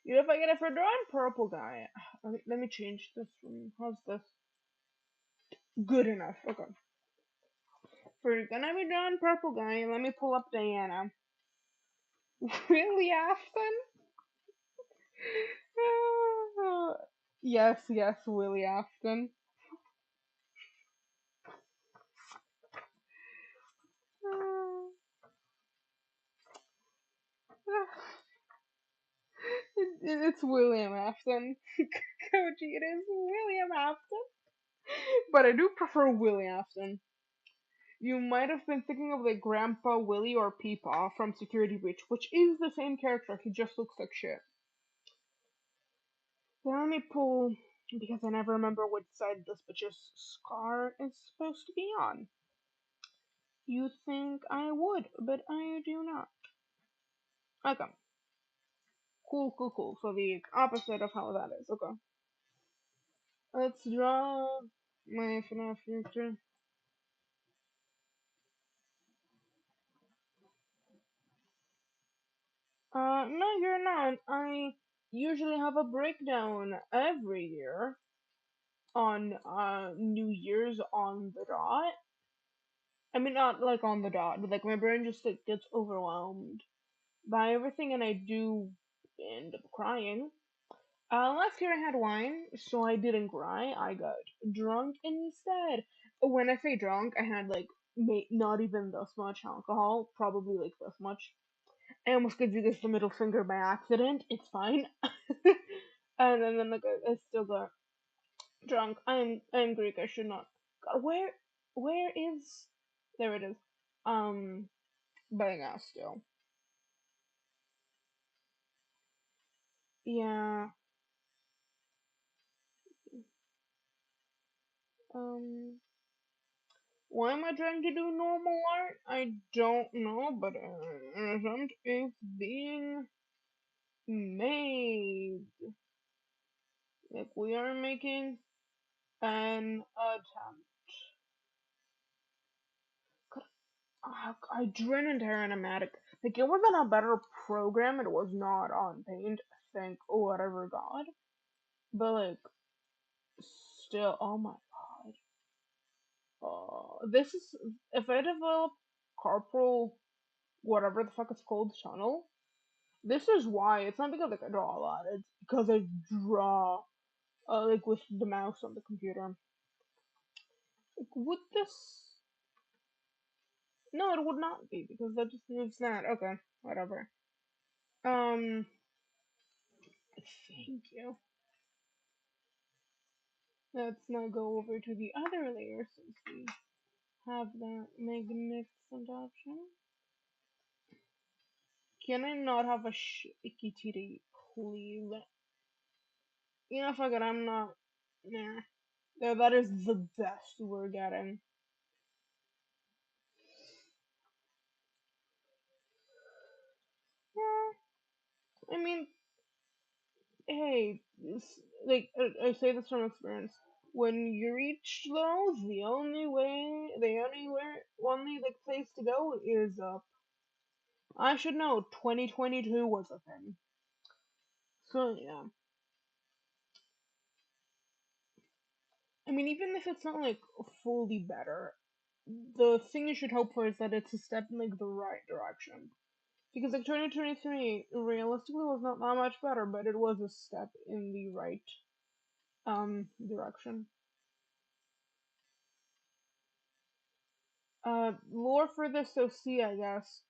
You know, if I get it for drawing purple guy, let me change this from how's this? Good enough. Okay. For gonna be drawing purple guy, let me pull up Diana. Really, Afton? Yes, yes, Willie Afton. It's William Afton. Koji, it is William Afton. But I do prefer Willie Afton. You might have been thinking of like Grandpa Willie or Peepaw from Security Breach, which is the same character, he just looks like shit. Now let me pull, because I never remember which side this bitch's scar is supposed to be on. You think I would, but I do not. Okay. Cool. So the opposite of how that is. Okay. Let's draw my FNAF future. No, you're not. I usually have a breakdown every year on New Year's on the dot. I mean, not like on the dot, but like my brain just like gets overwhelmed by everything, and I do end up crying. Last year I had wine, so I didn't cry. I got drunk instead. When I say drunk, I had like not even this much alcohol, probably like this much. I almost gave you guys the middle finger by accident. It's fine. And then like I still got drunk. I'm Greek. I should not. God, where is? There it is. Um, but yeah, still. Yeah. Um. Why am I trying to do normal art? I don't know, but an attempt is being made. Like we are making an attempt. I drew an entire animatic. Like, it wasn't a better program, it was not on Paint, thank whatever god. But, like, still, oh my god. This is, if I develop Corporal, whatever the fuck it's called, channel, this is why. It's not because, like, I draw a lot, it's because I draw, like, with the mouse on the computer. Like, would this. No, it would not be, because that just moves that. Okay, whatever. Um, thank you. Let's now go over to the other layer since we have that magnificent option. Can I not have a shaky titty, please? You know, fuck it, I'm not. Nah. Yeah, that is the best we're getting. Yeah, I mean, hey, like, I say this from experience. When you reach those, the only way, only like place to go is I should know 2022 was a thing. So yeah. I mean, even if it's not like fully better, the thing you should hope for is that it's a step in like the right direction. Because like 2023 realistically was not that much better, but it was a step in the right direction. Lore for this OC, I guess.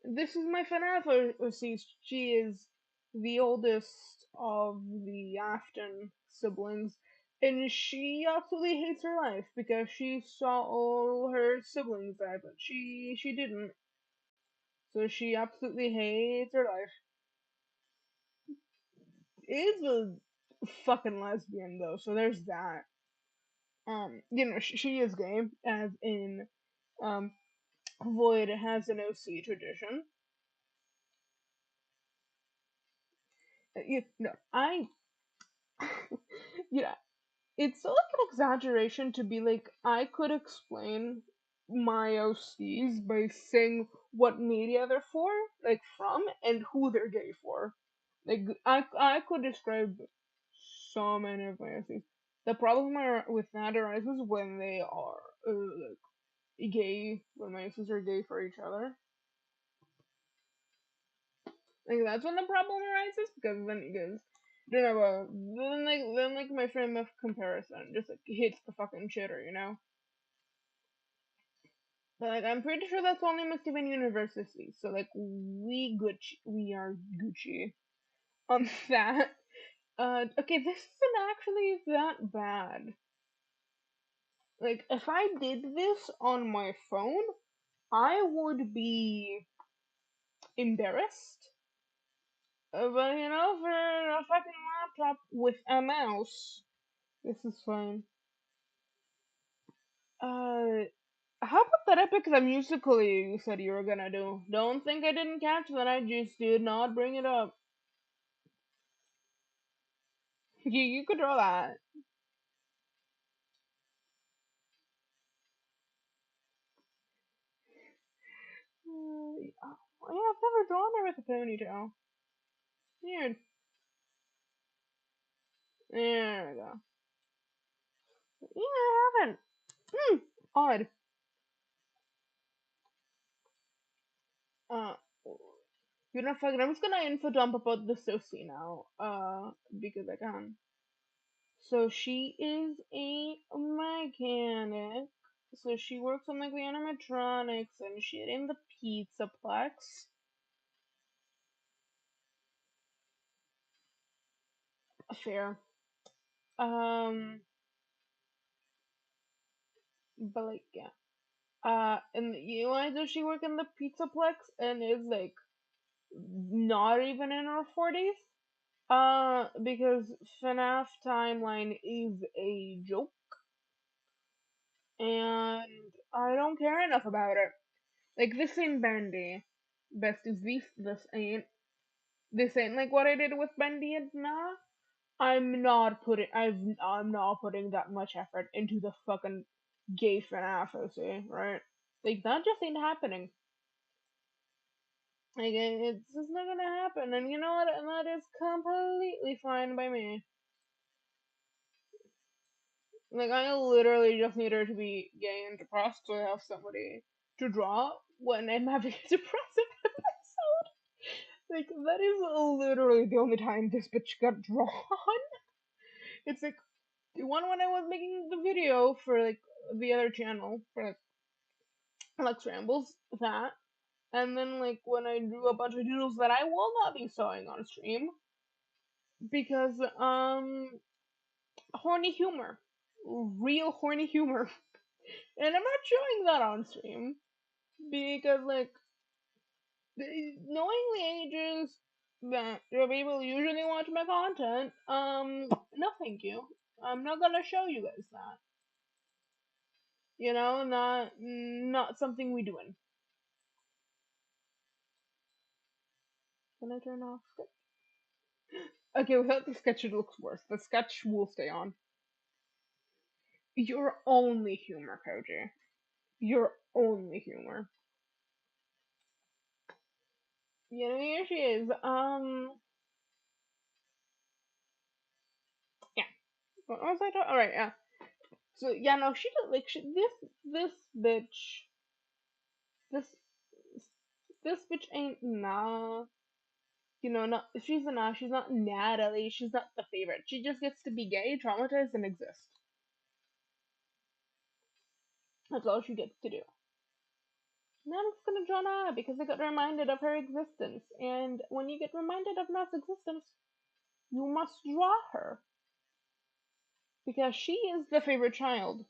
This is my FNAF OC. She is the oldest of the Afton siblings, and she absolutely hates her life because she saw all her siblings die, but she didn't. So she absolutely hates her life. Is a fucking lesbian though, so there's that. She is gay, as in um Void has an OC tradition. I yeah, it's like an exaggeration to be like I could explain my OCs by saying what media they're for, like from, and who they're gay for. Like I could describe so many of my OCs. The problem with that arises when they are gay, when my OCs are gay for each other. Like that's when the problem arises because then you guys don't have a then like my frame of comparison just like hits the fucking shitter. But like I'm pretty sure that's only Michigan University, so like we are Gucci on that. Okay, this isn't actually that bad. Like if I did this on my phone, I would be embarrassed. But for a fucking laptop with a mouse, this is fine. Uh, how about that epic the musical you said you were gonna do? Don't think I didn't catch that. I just did not bring it up. You could draw that. Yeah, I've never drawn her with a ponytail. Weird. There we go. Yeah, I haven't. Hmm. Odd. Uh, fucking. I'm just gonna info dump about the Sosie now. Because I can. So she is a mechanic. So she works on like the animatronics and shit in the Pizzaplex. Fair. Um, but like yeah. And why does she work in the Pizzaplex and is like not even in her 40s? Because FNAF timeline is a joke, and I don't care enough about it. Like this ain't Bendy. Best is this ain't like what I did with Bendy and Nah. I'm not putting that much effort into the fucking gay FNAF OC, right? Like that just ain't happening. Like it's just not gonna happen, and you know what? And that is completely fine by me. Like I literally just need her to be gay and depressed so I have somebody to draw when I'm having a depressive episode. Like that is literally the only time this bitch got drawn. It's like the one when I was making the video for like the other channel for like Rambles, that, and then like when I drew a bunch of doodles that I will not be showing on stream because horny humor, real horny humor, and I'm not showing that on stream because like knowing the ages that your people usually watch my content, no thank you. I'm not gonna show you guys that. Not something we doing. Can I turn off sketch? Okay, without the sketch it looks worse. The sketch will stay on. Your only humor, Koji. Your only humor. You know, here she is. Yeah. What was I talking? All right, yeah. So yeah, no, she does like this bitch this this bitch ain't nah. You know, not she's a nah. She's not Natalie. She's not the favorite. She just gets to be gay, traumatized, and exist. That's all she gets to do. Now I'm just gonna draw Nana because I got reminded of her existence, and when you get reminded of Nat's existence, you must draw her because she is the favorite child.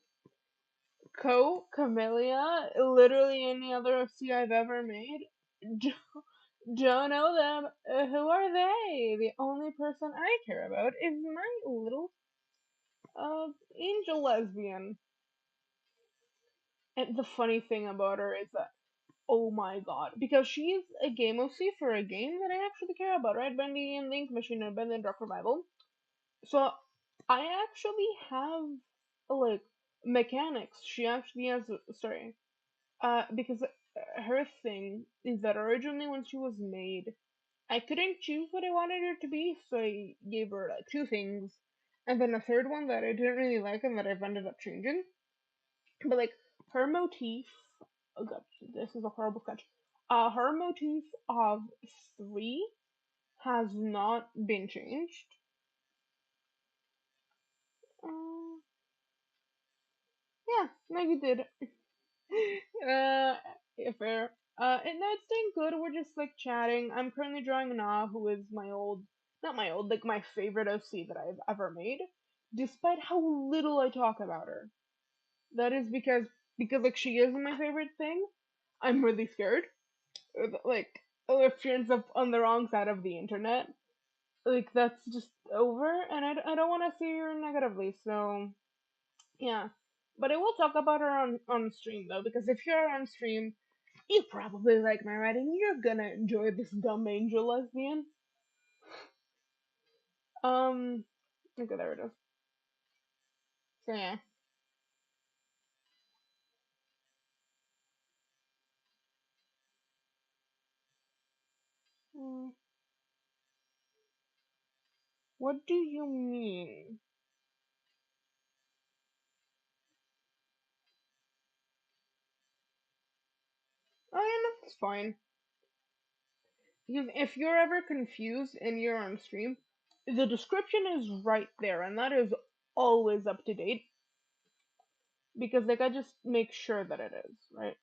Camellia, literally any other OC I've ever made. Don't know them. Who are they? The only person I care about is my little angel lesbian. And the funny thing about her is that, oh my god, because she's a game OC for a game that I actually care about, right? Bendy and Link Machine and Bendy and Dark Revival. So I actually have like mechanics. She actually has sorry. Because her thing is that originally when she was made, I couldn't choose what I wanted her to be, so I gave her like two things, and then a third one that I didn't really like and that I've ended up changing. But like her motif, oh god, this is a horrible sketch. Her motif of three has not been changed. Uh, yeah, no, you did. Yeah, fair. And no, it's doing good. We're just like chatting. I'm currently drawing Na, who is my old, not my old, like my favorite OC that I've ever made. Despite how little I talk about her, that is because like she is my favorite thing. I'm really scared. Like, oh, if she ends up on the wrong side of the internet, like that's just over, and I don't want to see her negatively. So yeah, but I will talk about her on stream though, because if you're on stream, you probably like my writing. You're gonna enjoy this dumb angel lesbian. Um, okay, there it is. So yeah. Hmm, what do you mean? Oh yeah, no, that's fine. Because if you're ever confused and you're on stream, the description is right there, and that is always up to date. Because like I just make sure that it is right.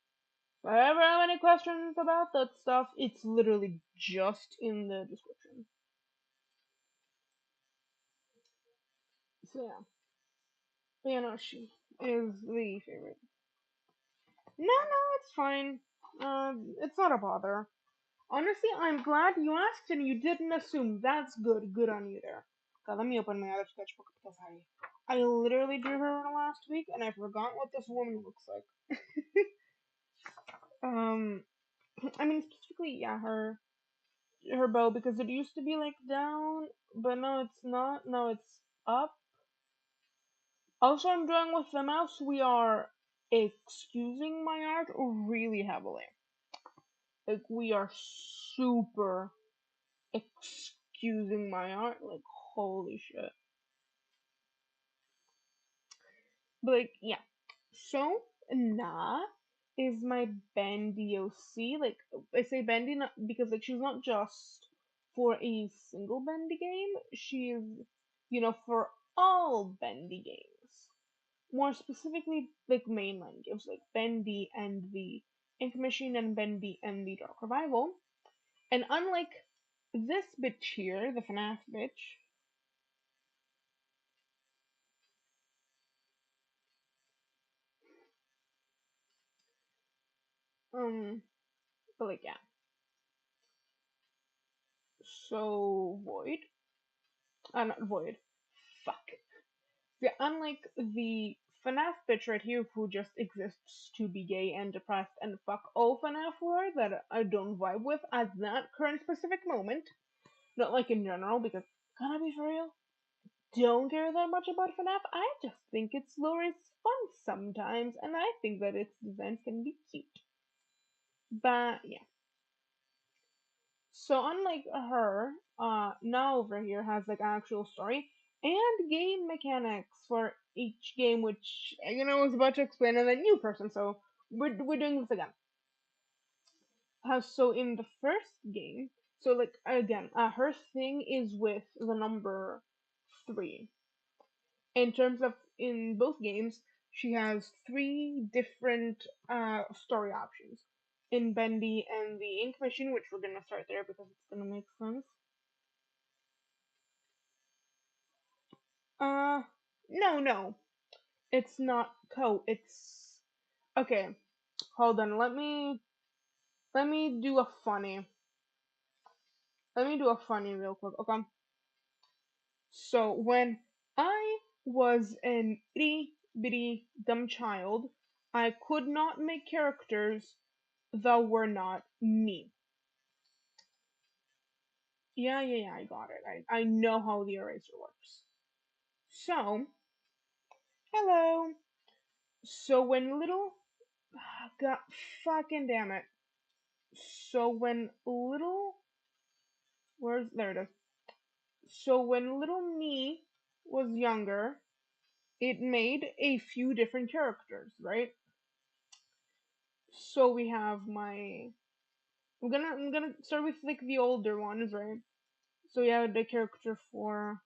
If I ever have any questions about that stuff, it's literally just in the description. So yeah. But yeah, no, she is the favorite. No, no, it's fine. It's not a bother. Honestly, I'm glad you asked and you didn't assume. That's good. Good on you there. God, let me open my other sketchbook because I literally drew her last week and I forgot what this woman looks like. um, I mean specifically, yeah, her bow because it used to be like down, but no, it's not. No, it's up. Also, I'm drawing with the mouse. We are excusing my art really heavily. Like we are super excusing my art. Like holy shit. But like yeah. So Na is my bendy OC. Like I say bendy not because like she's not just for a single bendy game. She is for all bendy games. More specifically like mainline games like Bendy and the Ink Machine and Bendy and the Dark Revival. And unlike this bitch here, the FNAF bitch, um, but like yeah, so Void, not Void, fuck. Yeah, unlike the FNAF bitch right here who just exists to be gay and depressed and fuck all FNAF lore that I don't vibe with at that current specific moment, not like in general because can I be for real? don't care that much about FNAF. I just think its lore is fun sometimes, and I think that its designs can be cute. But yeah. So unlike her, now over here has like actual story and game mechanics for each game, which I was about to explain in a new person. So we're doing this again. So in the first game, so like again, her thing is with the number 3. In terms of in both games, she has 3 different story options. In Bendy and the Ink Machine, which we're gonna start there because it's gonna make sense. Uh, no, no, it's not Co. It's okay. Hold on. Let me do a funny. Let me do a funny real quick. Okay. So when I was an itty bitty dumb child, I could not make characters that were not me. Yeah, I got it. I know how the eraser works. So, hello. So when little, God, fucking damn it. So when little, where's, there it is. So when little me was younger, it made a few different characters, right? So we have I'm gonna start with like the older ones, right? So we have the character for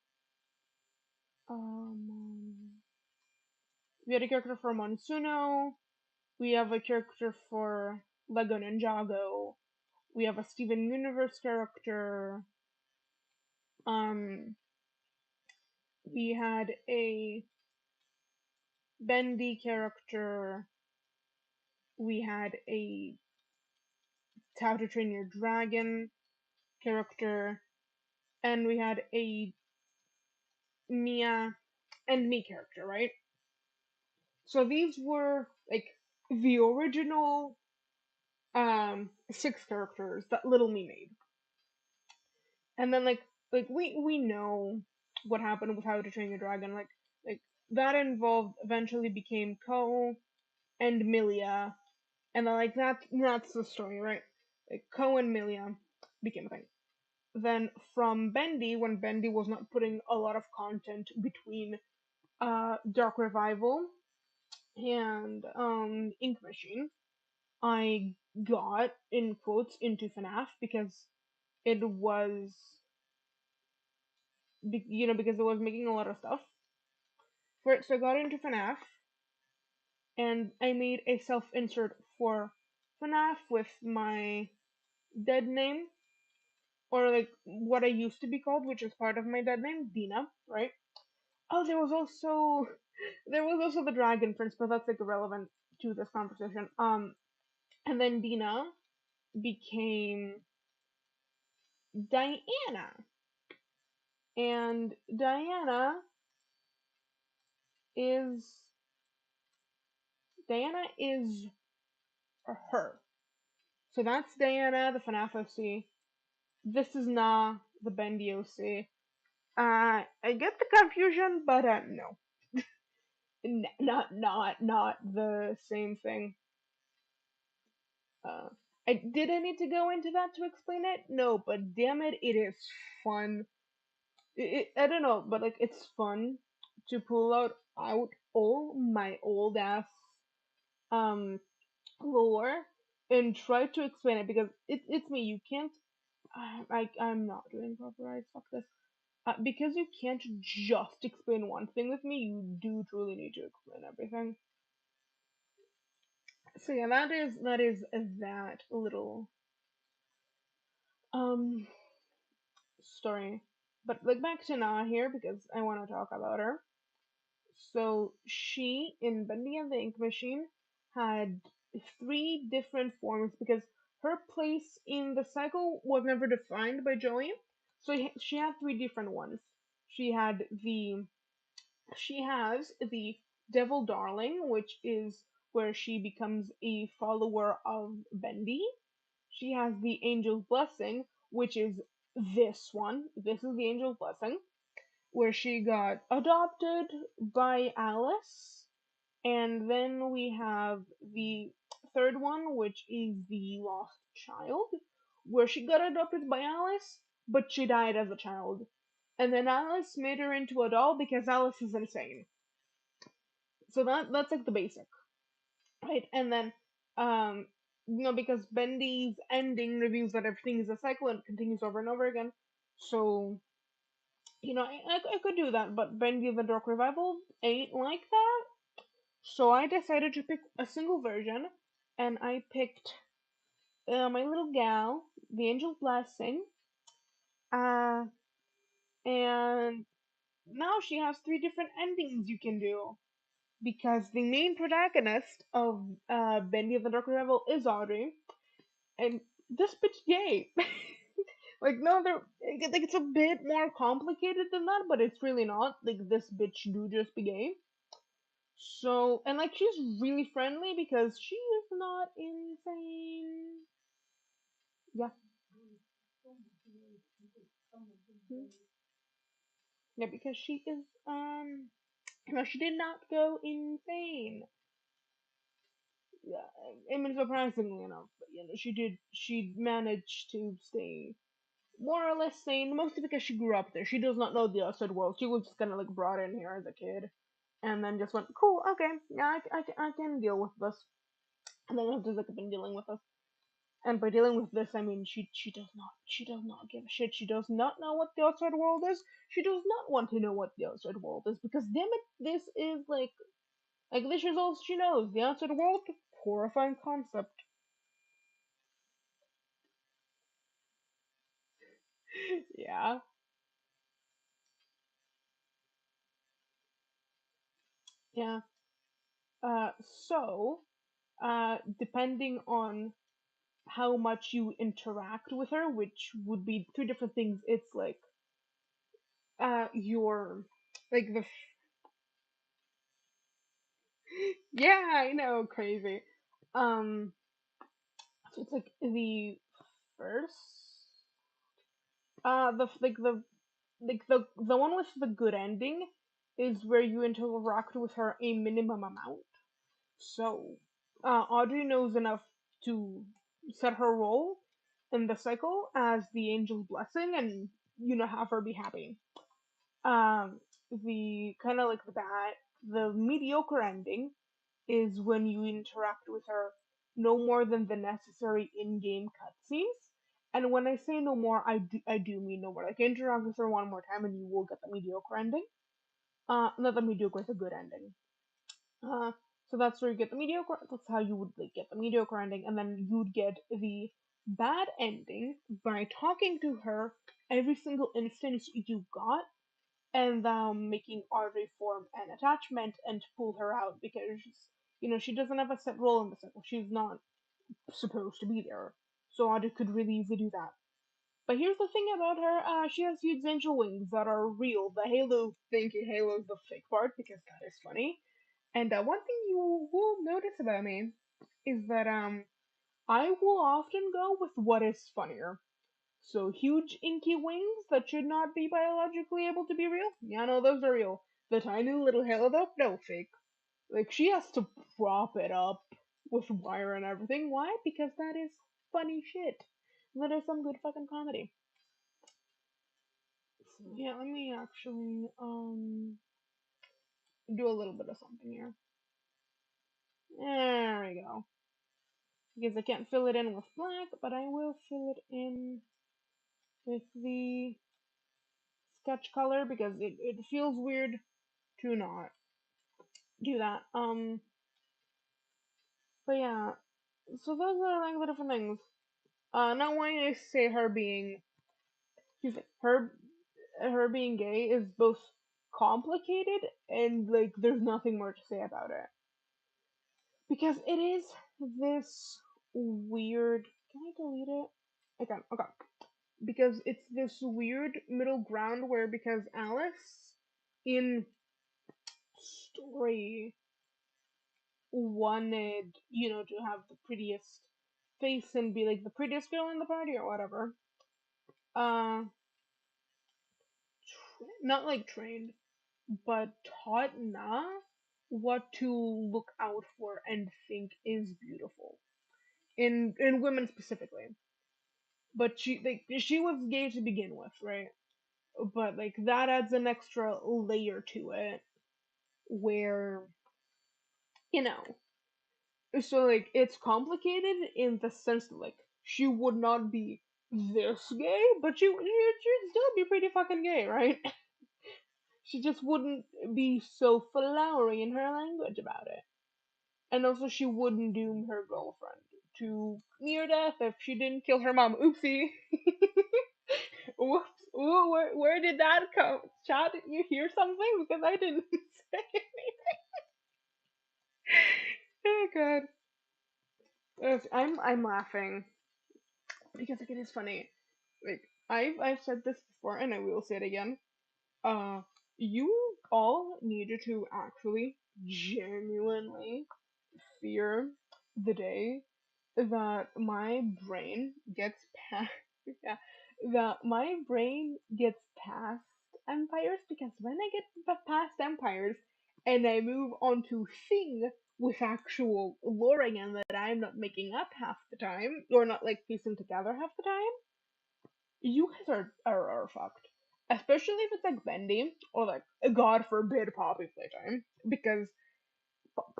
um we had a character for Monsuno, we have a character for Lego Ninjago, we have a Steven Universe character, um we had a Bendy character, we had a How to Train Your Dragon character, and we had a Mia and me character, right? So these were like the original 6 characters that Little Me made. And then like we know what happened with How to Train Your Dragon. Like that involved eventually became Ko and Milia, and then like that's the story, right? Like Ko and Milia became a thing. Then from Bendy, when Bendy was not putting a lot of content between Dark Revival and Ink Machine, I got in quotes into FNAF because it was because it was making a lot of stuff for it. So I got into FNAF and I made a self insert for FNAF with my dead name, or like what I used to be called, which is part of my dead name, Dina, right? Oh, there was also the Dragon Prince, but that's like irrelevant to this conversation. And then Dina became Diana, and is Diana is her. So that's Diana, the FNAF OC. This is Na, the Bendy OC. I get the confusion, but no, not the same thing. Uh, did I need to go into that to explain it? No, but damn it, it is fun. I don't know, but like it's fun to pull out all my old ass um lore and try to explain it because it's me. You can't. I'm not doing copyrights. Fuck this. Because you can't just explain one thing with me. You do truly need to explain everything. So yeah, that is that little um story. But like back to Na here because I want to talk about her. So she in Bendy and the Ink Machine had 3 different forms because her place in the cycle was never defined by Joey. So she had 3 different ones. She had the she has the Devil Darling, which is where she becomes a follower of Bendy. She has the Angel's Blessing, which is this one. This is the Angel's Blessing, where she got adopted by Alice, and then we have the third one, which is the lost child, where she got adopted by Alice, but she died as a child. And then Alice made her into a doll because Alice is insane. So that's like the basic, right? And then because Bendy's ending reveals that everything is a cycle and continues over and over again. So I could do that, but Bendy the Dark Revival ain't like that. So I decided to pick a single version, and I picked my little gal, the Angel Blessing, uh, and now she has three different endings you can do because the main protagonist of Bendy of the Dark Revival is Audrey, and this bitch gay. Like no, they're like it's a bit more complicated than that, but it's really not. Like this bitch do just be gay. So and like she's really friendly because she is not insane. Yeah. Mhm. Yeah, because she is she did not go insane. Yeah, I mean surprisingly enough, but she managed to stay more or less sane, mostly because she grew up there. She does not know the outside world. She was just kind of like brought in here as a kid, and then just went, cool, okay, yeah, I can deal with this, and then has just like been dealing with us. And by dealing with this, I mean she does not give a shit. She does not know what the outside world is. She does not want to know what the outside world is because damn it, this is like this is all she knows. The outside world, horrifying concept. Yeah, yeah. Uh, so depending on how much you interact with her, which would be three different things. It's like your like the yeah, I know, crazy. Um, so it's like the first, the one with the good ending is where you interact with her a minimum amount. So, Audrey knows enough to set her role in the cycle as the angel's blessing and have her be happy. Um, the kind of like the mediocre ending is when you interact with her no more than the necessary in-game cutscenes. And when I say no more, I do mean no more. Like interact with her one more time, and you will get the mediocre ending. Not the mediocre, the good ending. Uh, so that's where you get the mediocre. That's how you would like get the mediocre ending, and then you'd get the bad ending by talking to her every single instance you got and making Audrey form an attachment and pull her out because she doesn't have a set role in the cycle. She's not supposed to be there, so Audrey could really easily do that. But here's the thing about her: she has huge angel wings that are real. The Halo, thank you, Halo is the fake part because that is funny. And one thing you will notice about me is that I will often go with what is funnier. So huge inky wings that should not be biologically able to be real? Yeah, no, those are real. The tiny little halo though? No, fake. Like she has to prop it up with wire and everything. Why? Because that is funny shit. That is some good fucking comedy. So yeah, let me actually do a little bit of something here. There we go. Because I can't fill it in with black, but I will fill it in with the sketch color because it feels weird to not do that. But yeah, so those are like the different things. Now when I say excuse me, her being gay is both complicated and like there's nothing more to say about it because it is this weird. Can I delete it? I can. Okay, because it's this weird middle ground where because Alice in story wanted, to have the prettiest face and be like the prettiest girl in the party or whatever. Uh, not like trained, but taught Na what to look out for and think is beautiful in women specifically. But she was gay to begin with, right? But like that adds an extra layer to it where you know so like it's complicated in the sense that like she would not be this gay, but she'd still be pretty fucking gay, right? She just wouldn't be so flowery in her language about it. And also she wouldn't doom her girlfriend to near death if she didn't kill her mom. Oopsie. Whoops. Ooh, where did that come? Chad, did you hear something? Because I didn't say anything. Oh god. I'm laughing because like it is funny. Like I've said this before and I will say it again. Uh you all needed to actually genuinely fear the day that my brain gets past yeah, that my brain gets past empires because when I get past empires and I move on to thing with actual lore again that I'm not making up half the time or not like piecing together half the time, you guys are fucked. Especially if it's like bendy or like God forbid Poppy playtime because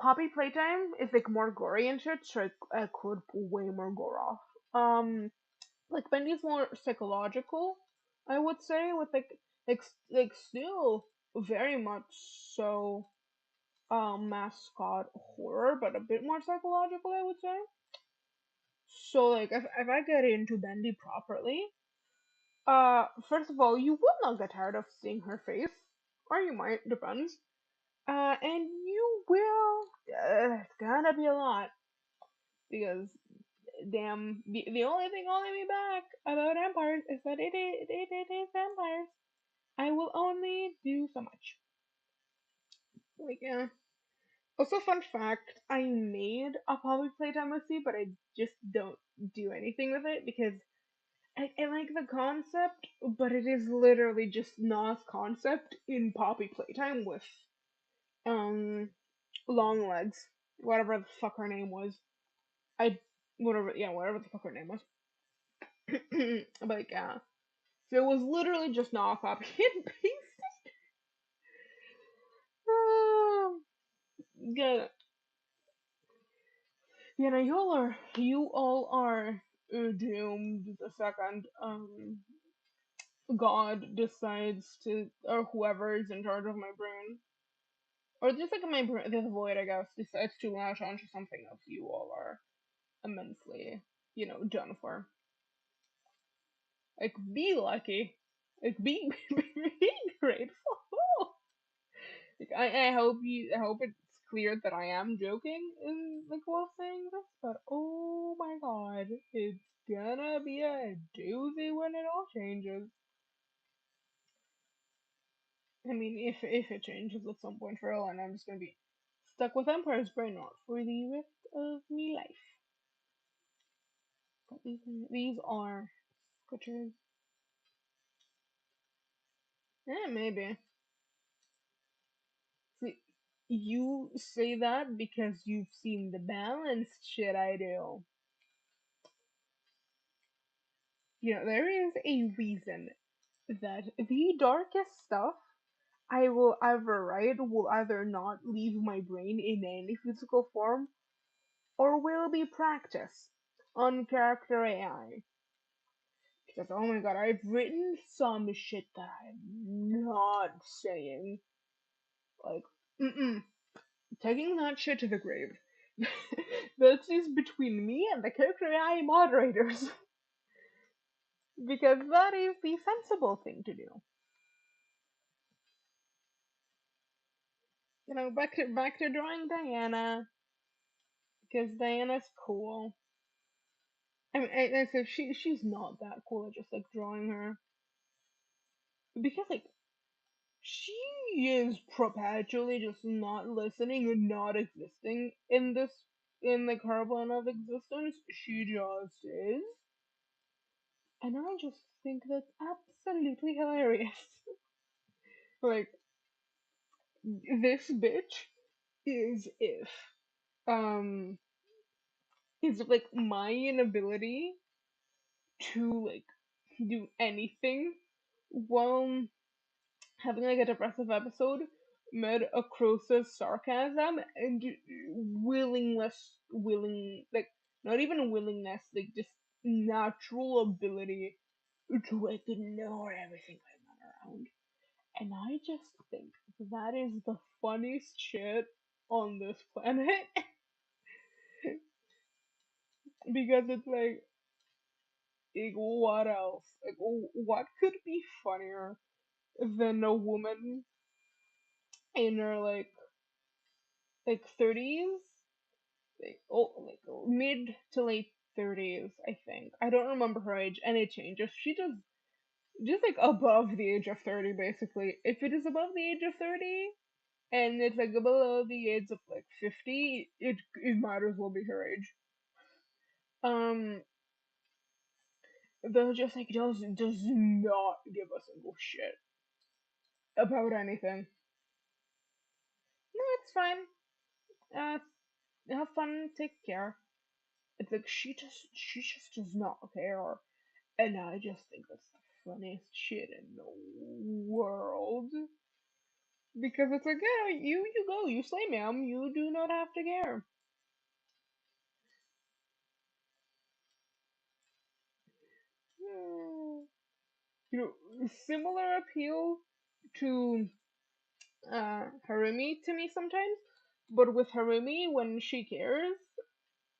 Poppy playtime is like more gory and shit, so I could pull way more gore off. Like Bendy's more psychological, I would say, with like still very much so mascot horror, but a bit more psychological, I would say. So like if I get into Bendy properly, first of all, you will not get tired of seeing her face, or you might, depends. And you will. It's gonna be a lot because damn, the only thing holding me back about empires is that it is empires. I will only do so much. Like yeah. Also, fun fact: I made a public playtime OC, but I just don't do anything with it because I like the concept, but it is literally just Na's concept in Poppy playtime with um long legs, whatever the fuck her name was. I whatever yeah whatever the fuck her name was. But like, yeah, so it was literally just not copy and paste. Oh, good. You know, you all are doomed the second God decides to or whoever is in charge of my brain or just like my brain, the void I guess decides to latch onto something else. You all are immensely done for. Like be lucky. Like be be grateful. Like, I hope it's clear that I am joking in like while saying this, but oh my god, it's gonna be a doozy when it all changes. I mean, if it changes at some point for real, and I'm just gonna be stuck with Empire's Brain Rot for the rest of me life. But these are scriptures. Yeah, maybe. See, you say that because you've seen the balanced shit I do. There is a reason that the darkest stuff I will ever write will either not leave my brain in any physical form or will be practice on character AI. Because oh my god, I've written some shit that I'm not saying. Like, mm-mm, taking that shit to the grave. This is between me and the character AI moderators. Because that is the sensible thing to do. Back to drawing Diana because Diana's cool. I mean, I said she's not that cool. I just like drawing her because like she is perpetually just not listening and not existing in like her plane of existence. She just is, and I just think that's absolutely hilarious. Like, this bitch is if um is like my inability to like do anything while having like a depressive episode met across sarcasm and like not even willingness, like just natural ability to like ignore everything going on around. And I just think that is the funniest shit on this planet because it's like what else? Like what could be funnier than a woman in her like 30s, like mid to late 30s, I think. I don't remember her age, and it changes. She just like above the age of 30, basically. If it is above the age of 30 and it's like below the age of like 50, it might as well be her age. Um, they're just like does not give a single shit about anything. No, it's fine. Uh, have fun, take care. It's like she just does not care. And I just think that's the funniest shit in the world. Because it's like, yeah, you go, you slay, ma'am. You do not have to care. Hmm. You know, similar appeal to Harumi to me sometimes, but with Harumi, when she cares,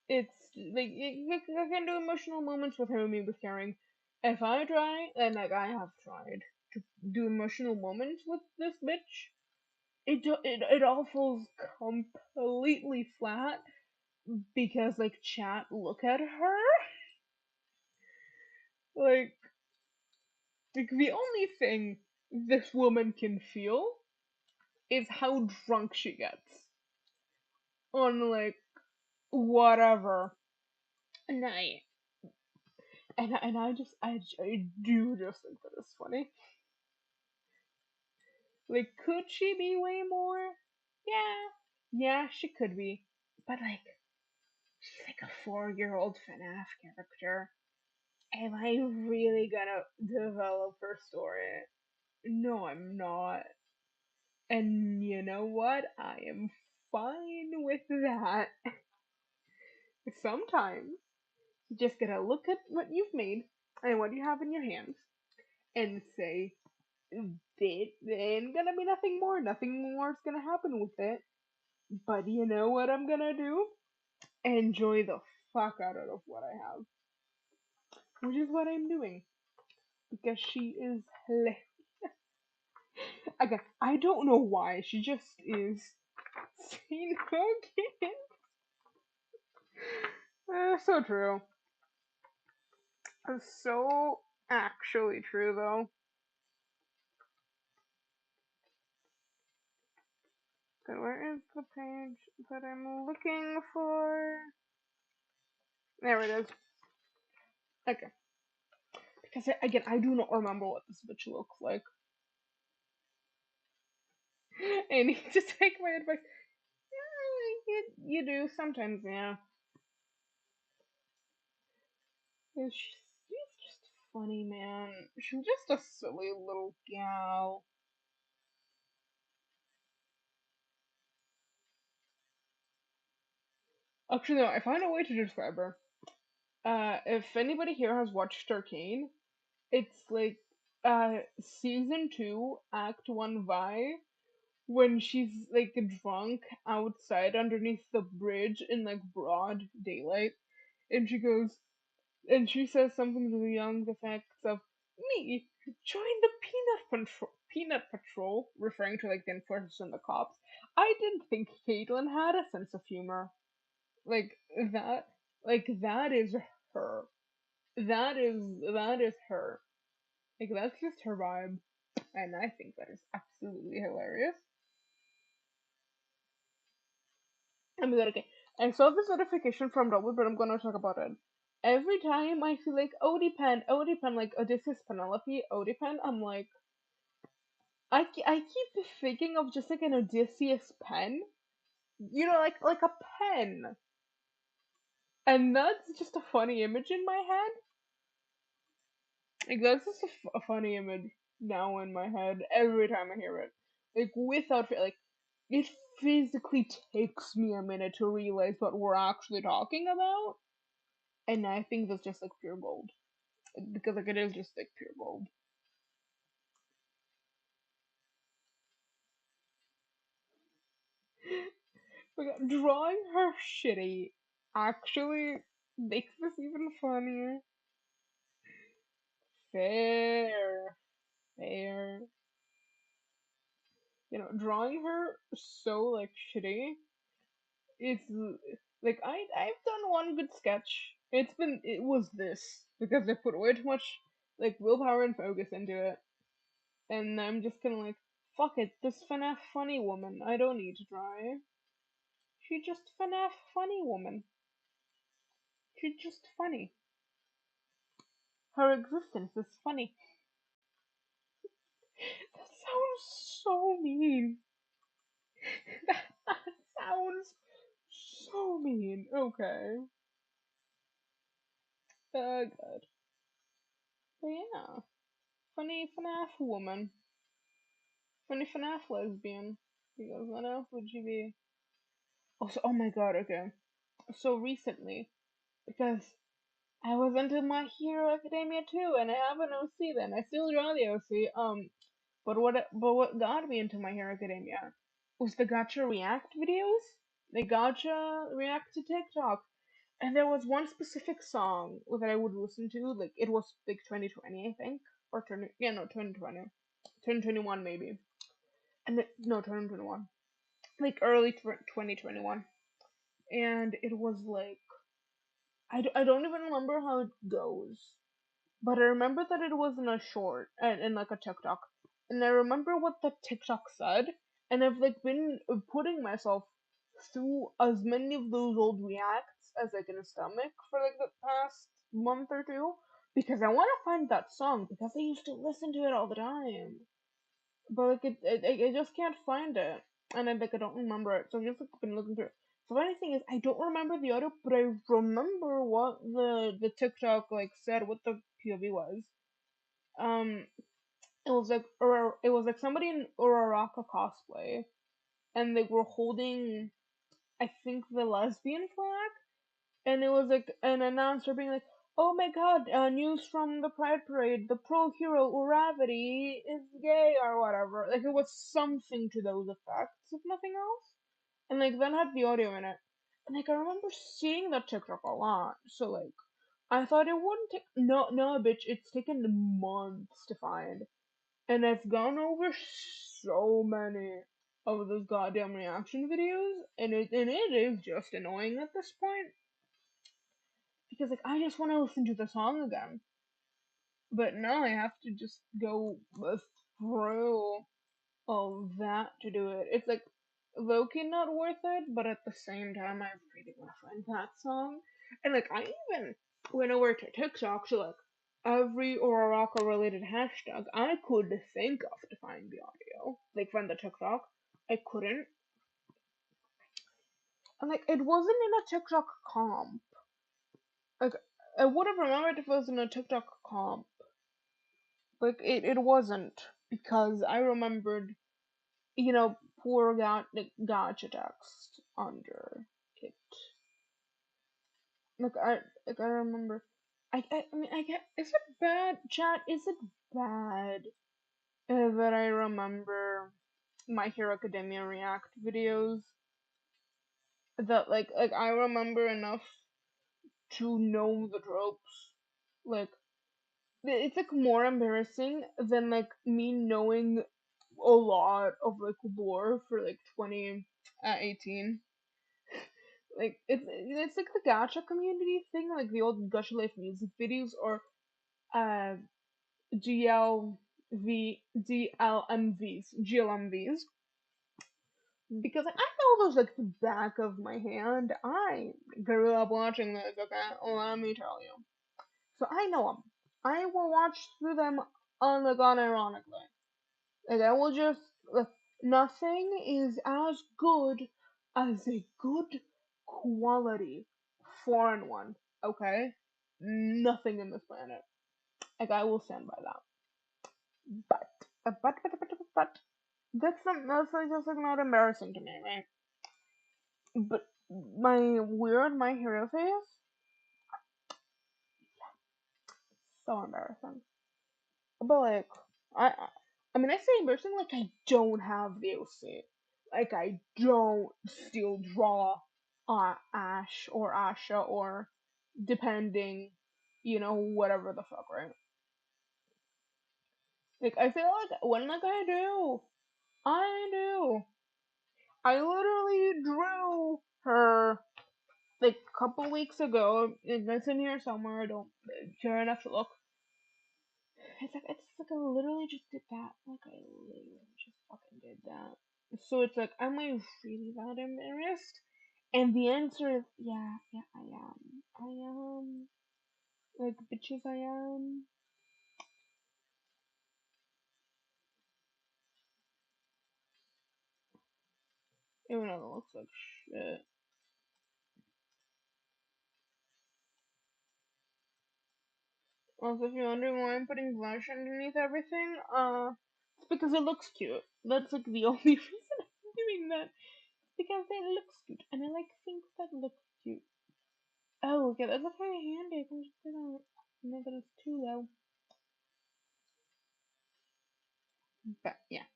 it's like I can do emotional moments with Harumi with caring. If I try, and like I have tried to do emotional moments with this bitch, it all falls completely flat because like chat look at her like the only thing this woman can feel is how drunk she gets on like whatever night. And I do just think that is funny. Like, could she be way more? Yeah, she could be, but like she's like a 4-year old FNAF character. Am I really gonna develop her story? No, I'm not. And you know what? I am fine with that. Sometimes you just gotta look at what you've made and what you have in your hands and say, there ain't gonna be nothing more. Nothing more is gonna happen with it. But you know what I'm gonna do? Enjoy the fuck out of what I have. Which is what I'm doing. Because she is hilarious. Again, I don't know why. She just is. See, no kidding. So true. So actually true though. Okay, where is the page that I'm looking for? There it is. Okay. Because again, I do not remember what this bitch looks like. And you just take my advice. You do sometimes, yeah. She's just funny, man. She's just a silly little gal. Actually, no, I find a way to describe her. If anybody here has watched Arcane, it's like season 2, act 1 Vi, when she's like drunk outside underneath the bridge in like broad daylight, and she says something to the young effects of me join the peanut patrol, referring to like the enforcers and the cops. I didn't think Caitlyn had a sense of humor like that. Like that is her. That is her. Like that's just her vibe, and I think that is absolutely hilarious. I'm like, okay. I saw this notification from Double, but I'm gonna talk about it. Every time I feel like Odipen, like Odysseus Penelope, Odipen, I'm like, I keep thinking of just like an Odysseus pen, like a pen, and that's just a funny image in my head. Like that's just a funny image now in my head every time I hear it. Like without like it physically takes me a minute to realize what we're actually talking about, and I think that's just like pure gold because like it is just like pure gold. Like, drawing her shitty actually makes this even funnier. Fair, fair. Drawing her so like shitty. It's like I've done one good sketch. It was this because I put way too much like willpower and focus into it, and I'm just kind of like, fuck it, this FNAF funny woman. I don't need to try. She just FNAF funny woman. She's just funny. Her existence is funny. That sounds so mean. That sounds so mean. Okay. Good. But yeah. Funny FNAF woman. Funny FNAF lesbian. Because what else would she be? Also, oh my god, okay. So recently, because I was into My Hero Academia too, and I have an OC then. I still draw the OC. But what got me into My Hero Academia was the Gacha React videos. The Gacha React to TikTok. And there was one specific song that I would listen to, like it was like 2020, I think, or 20, yeah, no, 2020, 2021 maybe, and no, 2021, like early 2021, and it was like I don't even remember how it goes, but I remember that it was in a short and like a TikTok, and I remember what the TikTok said, and I've like been putting myself through as many of those old reacts as I can stomach for like the past month or two because I want to find that song because I used to listen to it all the time, but like I just can't find it, and I don't remember it, so I've just like been looking through it. The funny thing is, I don't remember the audio, but I remember what the TikTok like said, what the POV was. Um, it was like somebody in Uraraka cosplay, and they were holding, I think, the lesbian flag, and it was like an announcer being like, "Oh my God! News from the Pride Parade: the pro hero Uravity is gay or whatever." Like it was something to those effects, if nothing else. And like then had the audio in it, and like I remember seeing that TikTok a lot. So like I thought it wouldn't take no bitch. It's taken months to find, and I've gone over so many of those goddamn reaction videos, and it is just annoying at this point because like I just want to listen to the song again, but now I have to just go through all that to do it. It's like low-key not worth it, but at the same time I really want to find that song. And like I even went over to TikTok to like every Ororaka related hashtag I could think of to find the audio, like find the TikTok. I couldn't, and like it wasn't in a TikTok comp. Like I would have remembered if it was in a TikTok comp. Like it wasn't because I remembered, poor gotcha text under it. Like I remember. I mean I get, is it bad, chat? Is it bad that I remember My Hero Academia React videos that like I remember enough to know the tropes? Like it's like more embarrassing than like me knowing a lot of like lore for like 2018. Like it's like the gacha community thing, like the old Gacha Life music videos or uh GLMVs because like, I know those like the back of my hand. I grew up watching this. Okay, let me tell you. So I know them. I will watch through them on like unironically. Like I will just like nothing is as good as a good quality foreign one. Okay, nothing in this planet. Like I will stand by that. But but that's like just like not embarrassing to me, right? But my hero face, so embarrassing. But like I I mean I say embarrassing like I don't have the OC. Like I don't still draw Ash or Asha or depending, whatever the fuck, right? Like I feel like when like I do. I literally drew her like a couple weeks ago. It's in here somewhere. I don't care enough to look. It's like I literally just did that. Like I literally just fucking did that. So it's like, am I really that embarrassed? And the answer is yeah, yeah, I am. I am. Like bitches, I am. Even though it looks like shit. Also, if you're wondering why I'm putting blush underneath everything, it's because it looks cute. That's like the only reason I'm doing that. Because it looks cute, and I like things that look cute. Oh, okay, that's kind of handy. I can just put on. Not that it's too low. But yeah.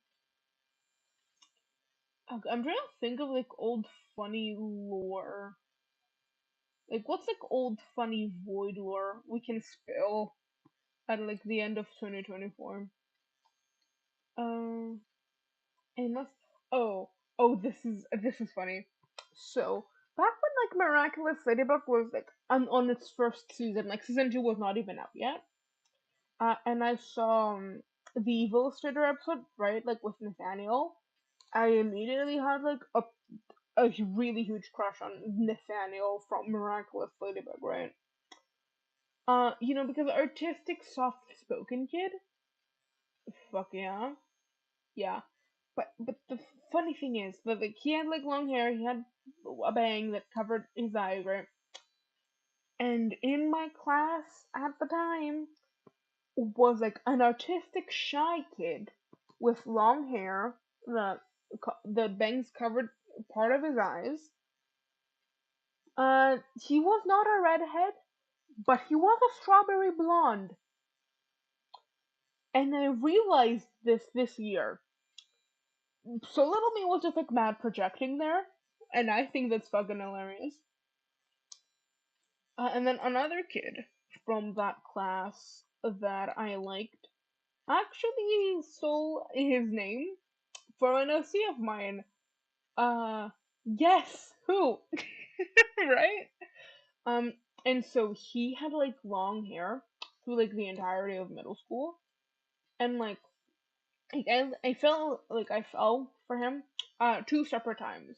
Okay, I'm trying to think of like old funny lore. Like, what's like old funny void lore we can spill at like the end of 2024? Um, unless. Oh, this is funny. So back when like Miraculous Ladybug was like on its first season, like season 2 was not even out yet. And I saw the Evil Illustrator episode, right? Like with Nathaniel. I immediately had like a really huge crush on Nathaniel from Miraculous Ladybug, right? Because artistic, soft-spoken kid. Fuck yeah, yeah. But the funny thing is that like he had like long hair, he had a bang that covered his eyes, right? And in my class at the time was like an artistic shy kid with long hair the bangs covered part of his eyes. He was not a redhead, but he was a strawberry blonde. And I realized this year. So little me was just like mad projecting there, and I think that's fucking hilarious. And then another kid from that class that I liked actually stole his name for an OC of mine. Guess who? Right? Um, and so he had like long hair through like the entirety of middle school, and like I fell for him two separate times.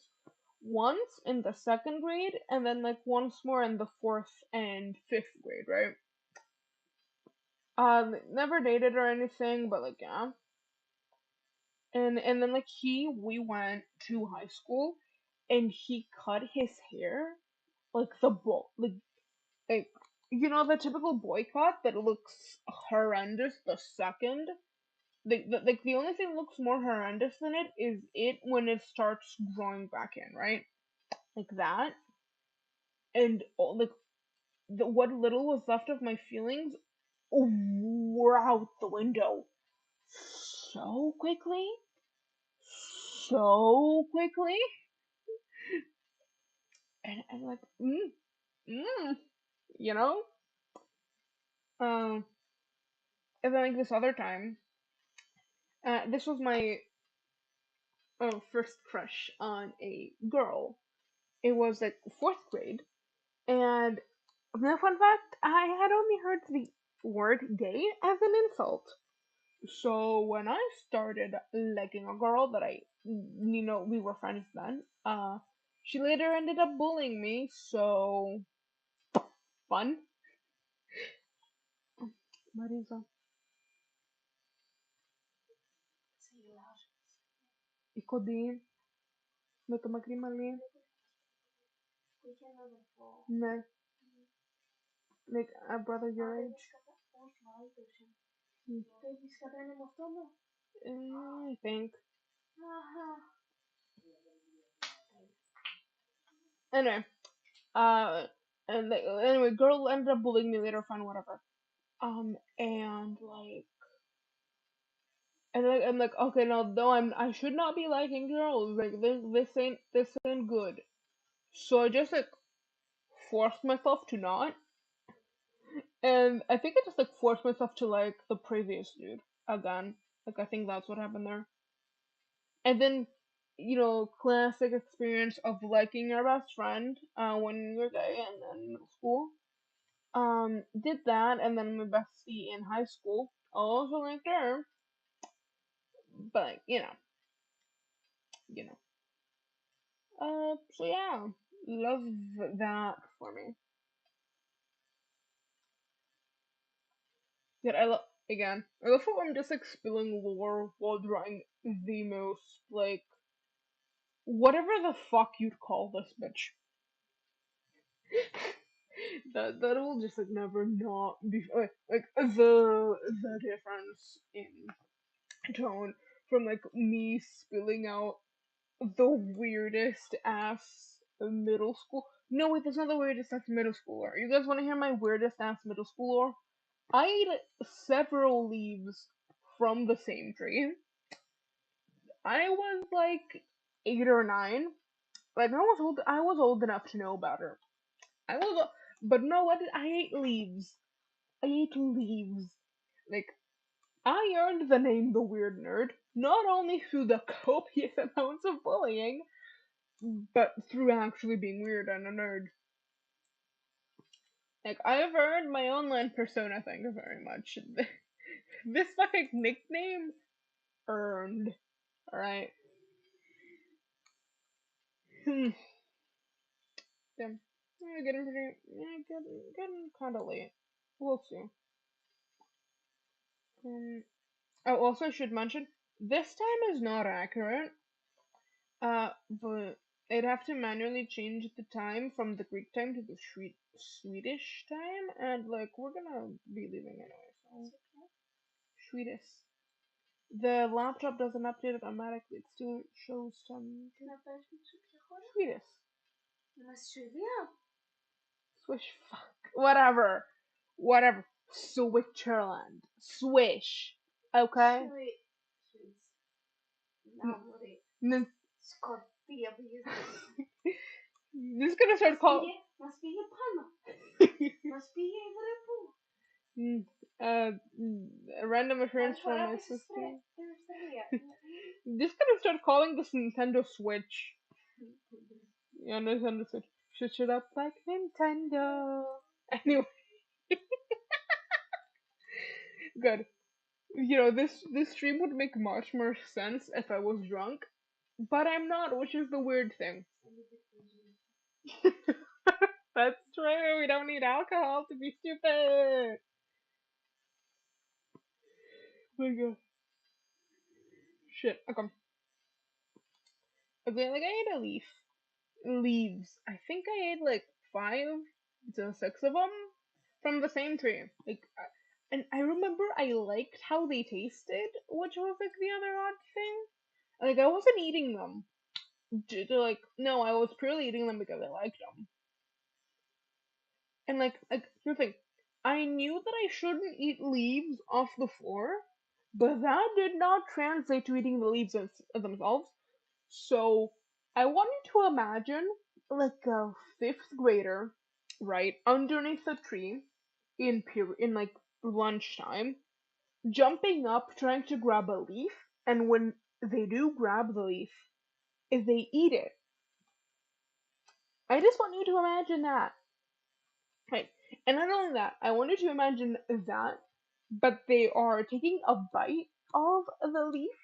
Once in the second grade, and then like once more in the fourth and fifth grade, right? Never dated or anything, but like yeah. And then like we went to high school, and he cut his hair like like the typical boycott that looks horrendous the second. The only thing that looks more horrendous than it is it when it starts growing back in, right? Like that, and like what little was left of my feelings were out the window so quickly, so quickly, and like mm, you know, um, and then like this other time, this was my first crush on a girl. It was like fourth grade. And the fun fact, I had only heard the word gay as an insult. So when I started liking a girl that we were friends then, she later ended up bullying me, so fun. Marisa. Icodin, Metamakrim ali. No, like a brother your age. Hmm. I think. Anyway, uh, and like, anyway, girl ended up bullying me later, fine, whatever. And like, I'm like, okay, no, I should not be liking girls. Like, this ain't good. So I just like forced myself to not, and I think I just like forced myself to like the previous dude again. Like, I think that's what happened there. And then, classic experience of liking your best friend when you're gay and in middle school. Did that, and then my bestie in high school also liked her, but you know. So yeah, love that for me. Yet I love again. I love how I'm just like spilling lore while drawing the most like whatever the fuck you'd call this bitch. That will just like never not be like the difference in tone from like me spilling out the weirdest ass middle school. No, wait, that's not the weirdest ass middle schooler. You guys want to hear my weirdest ass middle schooler? I ate several leaves from the same tree. I was like 8 or 9. Like I was old enough to know better. I was, but no, what? I ate leaves. I ate leaves. Like I earned the name the weird nerd not only through the copious amounts of bullying, but through actually being weird and a nerd. Like I've earned my online persona. Thank you very much. This fucking nickname earned. All right. Hmm. Damn. Getting pretty. Getting kind of late. We'll see. Oh, also, I should mention this time is not accurate. But I'd have to manually change the time from the Greek time to the Swedish time, and like we're gonna be leaving anyway, so Swedish. The laptop doesn't update it automatically. It still shows some Swedish. Swish. Fuck. Whatever. Whatever. Switzerland. Swish. Okay. N- This is gonna start calling. A random occurrence from my sister. This gonna start calling this Nintendo Switch. Yeah, Nintendo Switch. Switch it up like Nintendo. Anyway, good. This stream would make much more sense if I was drunk, but I'm not, which is the weird thing. That's true. We don't need alcohol to be stupid. Oh my god. Shit. Okay. Okay, like I ate a leaves. I think I ate like 5 to 6 of them from the same tree. And I remember I liked how they tasted, which was like the other odd thing. Like I wasn't eating them like no, I was purely eating them because I liked them. And like here's the thing, I knew that I shouldn't eat leaves off the floor, but that did not translate to eating the leaves themselves. So I wanted to imagine like a fifth grader, right, underneath a tree in like lunchtime, jumping up trying to grab a leaf, and when they do grab the leaf, if they eat it, I just want you to imagine that. Right. And not only that, I wanted to imagine that, but they are taking a bite of the leaf,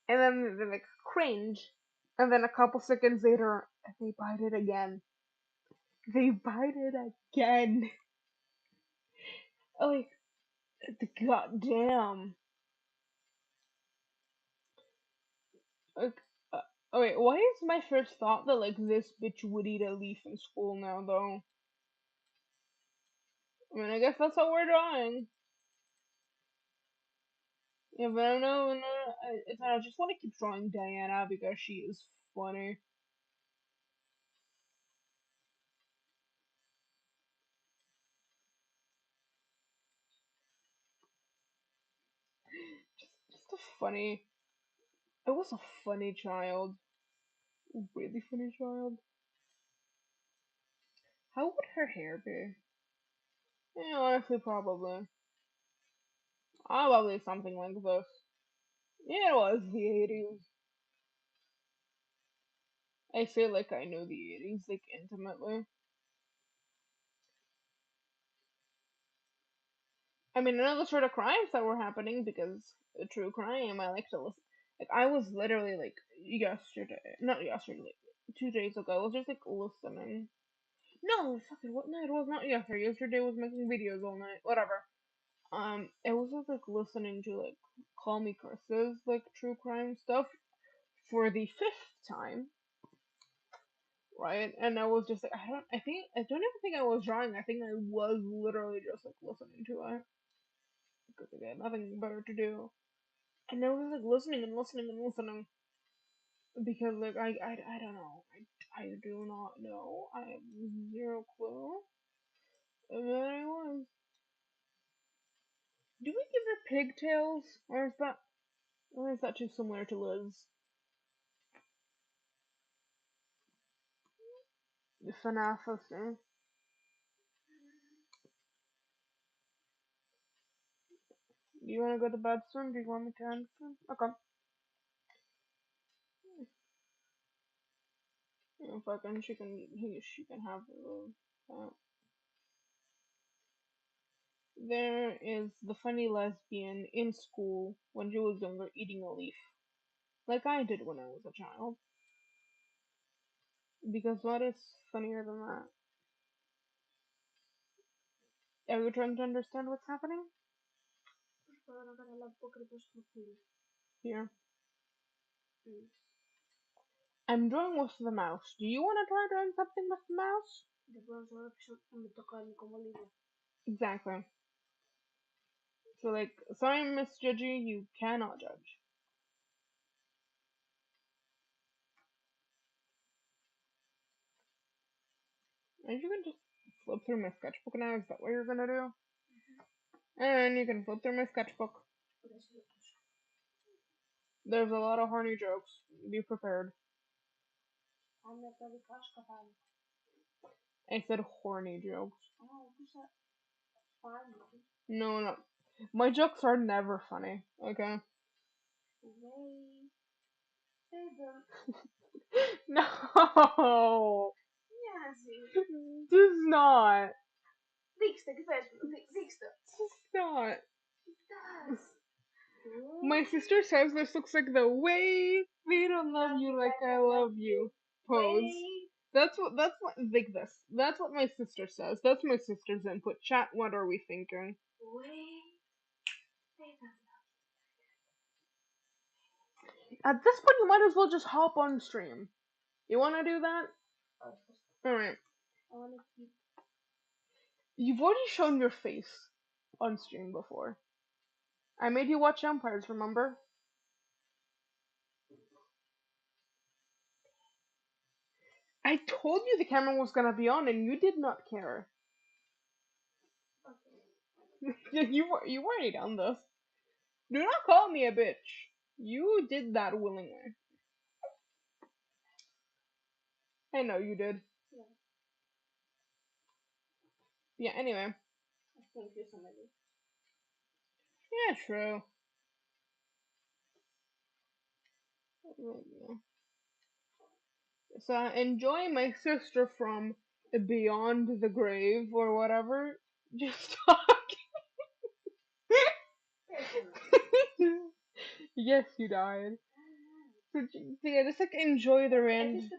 and then they like cringe, and then a couple seconds later, they bite it again. They bite it again. Like, goddamn. Like, oh wait, why is my first thought that like this bitch would eat a leaf in school now though? I mean, I guess that's what we're drawing. Yeah, but I know, no, I just want to keep drawing Diana because she is funny. Just a funny. It was a funny child. Really funny child. How would her hair be? Yeah, honestly, probably. Probably something like this. Yeah, it was the 80s. I feel like I know the 80s, like, intimately. I mean, I know the sort of crimes that were happening because true crime, I like to listen. Like, I was literally, like, yesterday, not yesterday, like, 2 days ago, I was just, like, listening. No, fucking, what night? It was not yesterday. Yesterday was making videos all night. Whatever. I was just, like, listening to, like, Call Me Curses, like, true crime stuff for the fifth time, right? And I was just like, I don't even think I was drawing. I think I was literally just, like, listening to it because I had nothing better to do. And I was like listening and listening and listening because like I don't know. I do not know. I have zero clue. And then I was. Do we give her pigtails? Or is that too similar to Liz? The FNAF thing. Do you wanna go to bed soon? Do you want me to end soon? Okay. Yeah, fucking she can have there is the funny lesbian in school when she was younger eating a leaf. Like I did when I was a child. Because what is funnier than that? Are you trying to understand what's happening? Here. I'm drawing with the mouse. Do you want to try drawing something with the mouse? Exactly. So, like, sorry, Miss Judgy, you cannot judge. And you can just flip through my sketchbook now. Is that what you're gonna do? And you can flip through my sketchbook. There's a lot of horny jokes. Be prepared. I said horny jokes. No, no. My jokes are never funny, okay? No! Does not. Does not. My sister says this looks like the way we don't love you like I love you pose. That's what like this. That's what my sister says. That's my sister's input. Chat, what are we thinking? At this point you might as well just hop on stream. You wanna do that? Alright. You've already shown your face on stream before. I made you watch Empires, remember? I told you the camera was gonna be on and you did not care. You've already done this. Do not call me a bitch. You did that willingly. I know you did. Yeah, anyway. Yeah, true. So enjoy my sister from beyond the grave or whatever. Just talk. Yes, you died. So yeah, just like enjoy the random.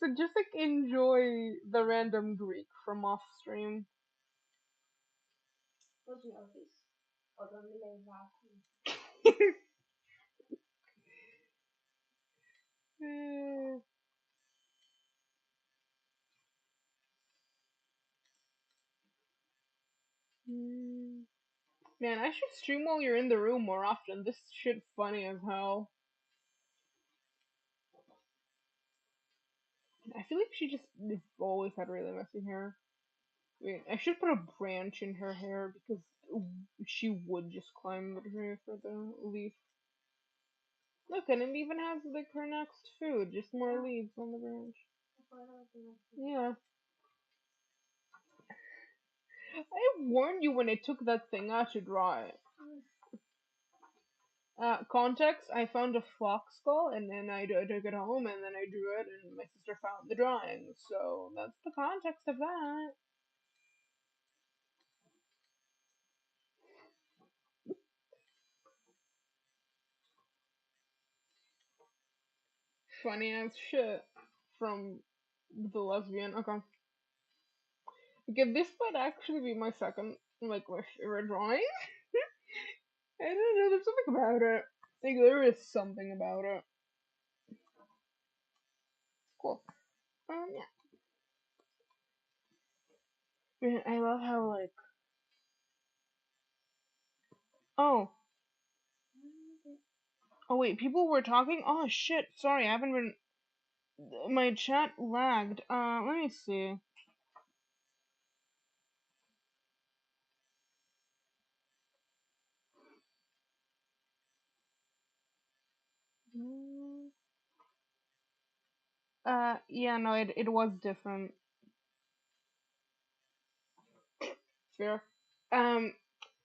So just like enjoy the random Greek from off stream. Mm. Mm. Man, I should stream while you're in the room more often. This shit funny as hell. I feel like she just always had really messy hair. Wait, I should put a branch in her hair because she would just climb the tree for the leaf. Look, and it even has like her next food, just more leaves on the branch. Yeah. I warned you when I took that thing out to draw it. Context, I found a fox skull and then I took it home and then I drew it and my sister found the drawing. So that's the context of that. Funny ass shit from the lesbian. Okay. Okay, this might actually be my second, like, my favorite drawing. I don't know, there's something about it. Like, there is something about it. Cool. Yeah. Man, I love how, like, oh. Oh, wait, people were talking? Oh, shit, sorry, I haven't been, my chat lagged. Let me see. Mm, yeah, no, it was different. Fair. Um,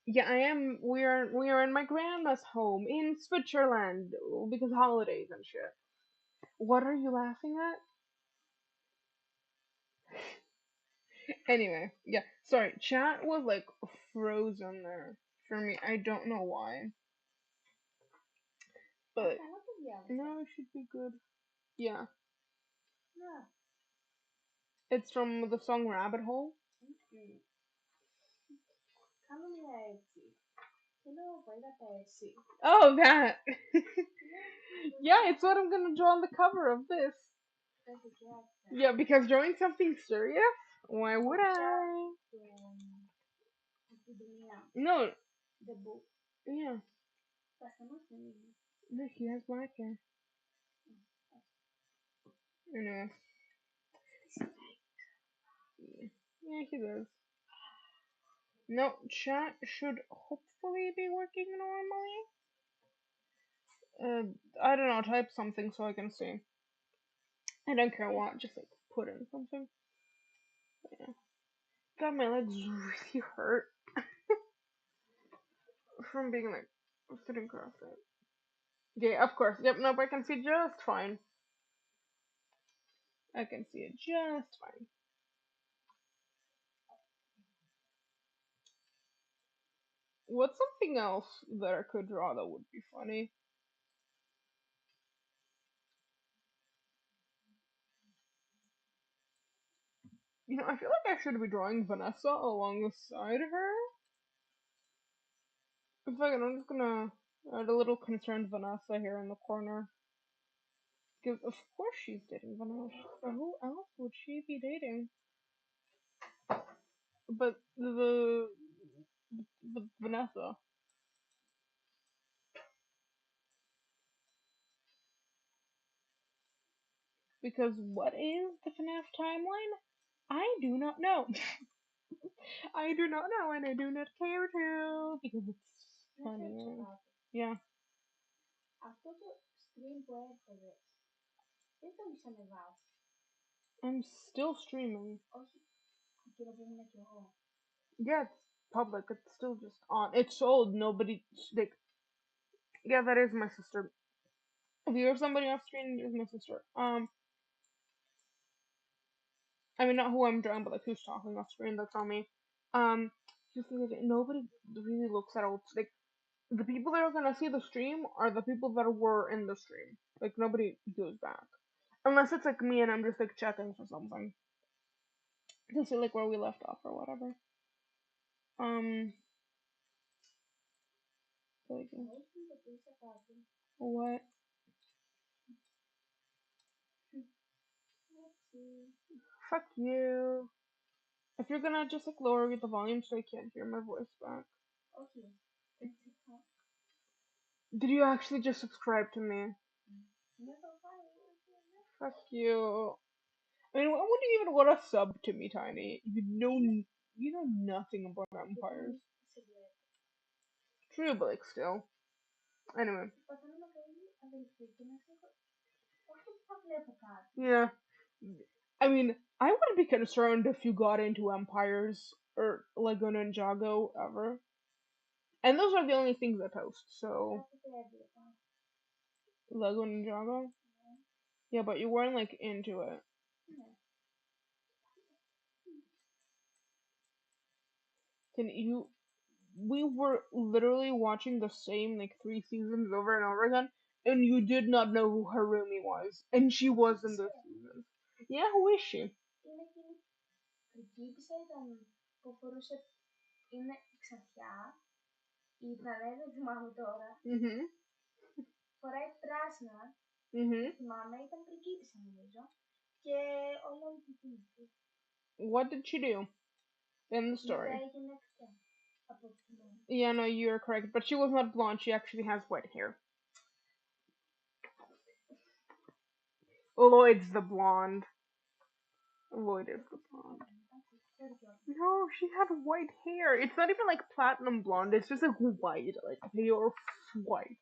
yeah, we are in my grandma's home in Switzerland because holidays and shit. What are you laughing at? Anyway, yeah, sorry, chat was like frozen there for me. I don't know why, but no, it should be good. Yeah, it's from the song Rabbit Hole. Oh, that. Yeah, it's what I'm gonna draw on the cover of this. Yeah, because drawing something serious? Why would I? No. Yeah. No, he has black hair. Anyway. Yeah, yeah, he does. No, chat should hopefully be working normally. I don't know, type something so I can see. I don't care what, just like put in something. Yeah. God, my legs really hurt from being like sitting cross-legged. Yeah, of course. Yep, nope, I can see just fine. I can see it just fine. What's something else that I could draw that would be funny? You know, I feel like I should be drawing Vanessa alongside her. In fact, I'm just gonna add a little concerned Vanessa here in the corner. Because of course she's dating Vanessa. Who else would she be dating? But the Vanessa. Because what is the FNAF timeline? I do not know. I do not know, and I do not care to because it's funny. Yeah. I'm still streaming. Yeah, it's public. It's still just on. It's old. Nobody like. Yeah, that is my sister. If you hear somebody off screen, it is my sister. I mean not who I'm drawing, but like who's talking off screen. That's on me. Just because nobody really looks at old. Like the people that are gonna see the stream are the people that were in the stream. Like nobody goes back unless it's like me and I'm just like checking for something to see like where we left off or whatever. Um, like, what? Fuck you. If you're gonna just like lower the volume so I can't hear my voice back. Did you actually just subscribe to me? Fuck you. I mean, why would you even want to sub to me, Tiny? You know nothing about vampires. True, but like still. Anyway. Yeah. I mean, I wouldn't be concerned if you got into vampires or Lego Ninjago ever. And those are the only things I post, so Lego Ninjago? Yeah, but you weren't like into it. Can you we were literally watching the same like 3 seasons over and over again, and you did not know who Harumi was, and she was in those seasons. Yeah, who is she? Mhm. Mhm. What did she do in the story? Yeah, no, you're correct, but she was not blonde. She actually has white hair. Lloyd's the blonde. Lloyd is the blonde. No, she had white hair. It's not even like platinum blonde. It's just like white, like pure white.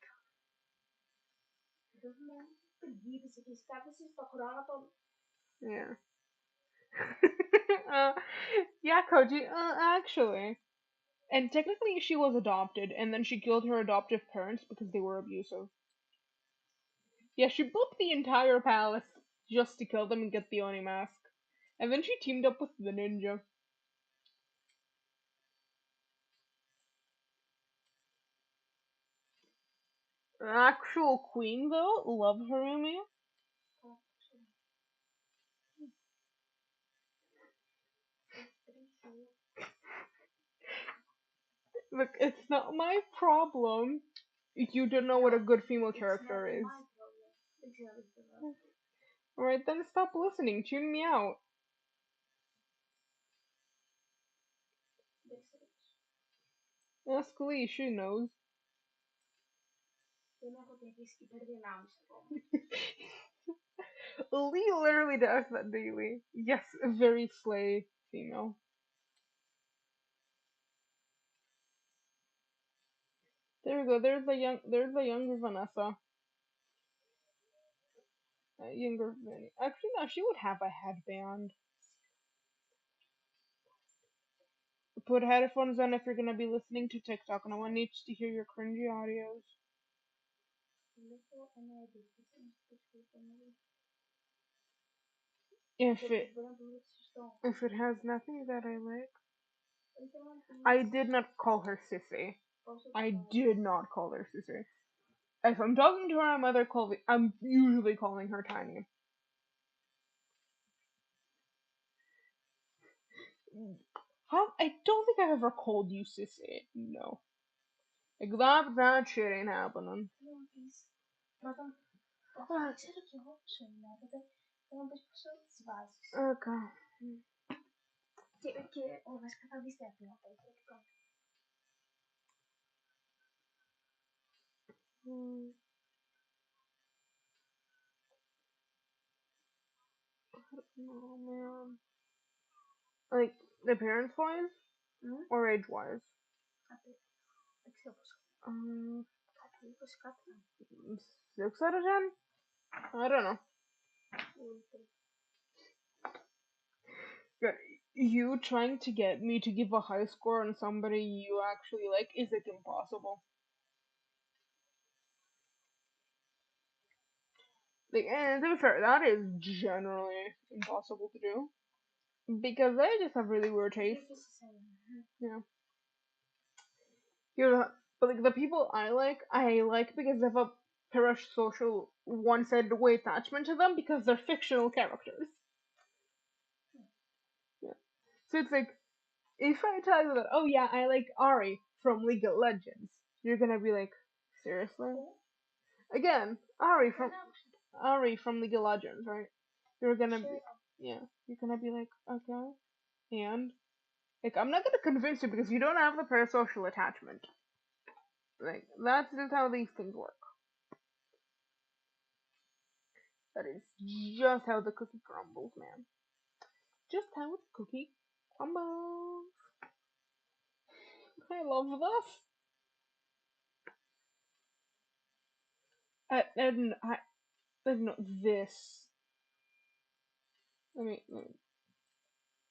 Yeah. uh, yeah, Koji. Actually, and technically she was adopted, and then she killed her adoptive parents because they were abusive. Yeah, she built the entire palace just to kill them and get the Oni mask, and then she teamed up with the ninja. Actual queen though, love Harumi. Look, it's not my problem. You don't know what a good female character is. Alright, then stop listening. Tune me out. Ask Lee, she knows. Lee literally does that daily. Yes, a very slay female. There we go. There's the younger Vanessa. Younger Vanny. Actually, no, she would have a headband. Put headphones on if you're gonna be listening to TikTok. No one needs to hear your cringy audios. If it has nothing that I like, I did not call her sissy. I did not call her sissy. If I'm talking to her mother, I'm usually calling her tiny. How? I don't think I've ever called you sissy. No. Like that shit ain't happening. Okay. Oh man. Like appearance wise or age wise? Um, 6 out of 10. I don't know. Good. You trying to get me to give a high score on somebody you actually like is like impossible. Like, and to be fair, that is generally impossible to do because they just have really weird tastes. Yeah. But like the people I like because they have a parasocial one-sided way attachment to them because they're fictional characters. Yeah. So it's like if I tell you that, oh yeah, I like Ari from League of Legends, you're gonna be like, seriously? Again, Ari from League of Legends, right? You're gonna be, Yeah, you're gonna be like, okay, and like I'm not gonna convince you because you don't have the parasocial attachment. Like that's just how these things work. That is just how the cookie crumbles, man. Just how the cookie crumbles. I love this. No, this. Let me,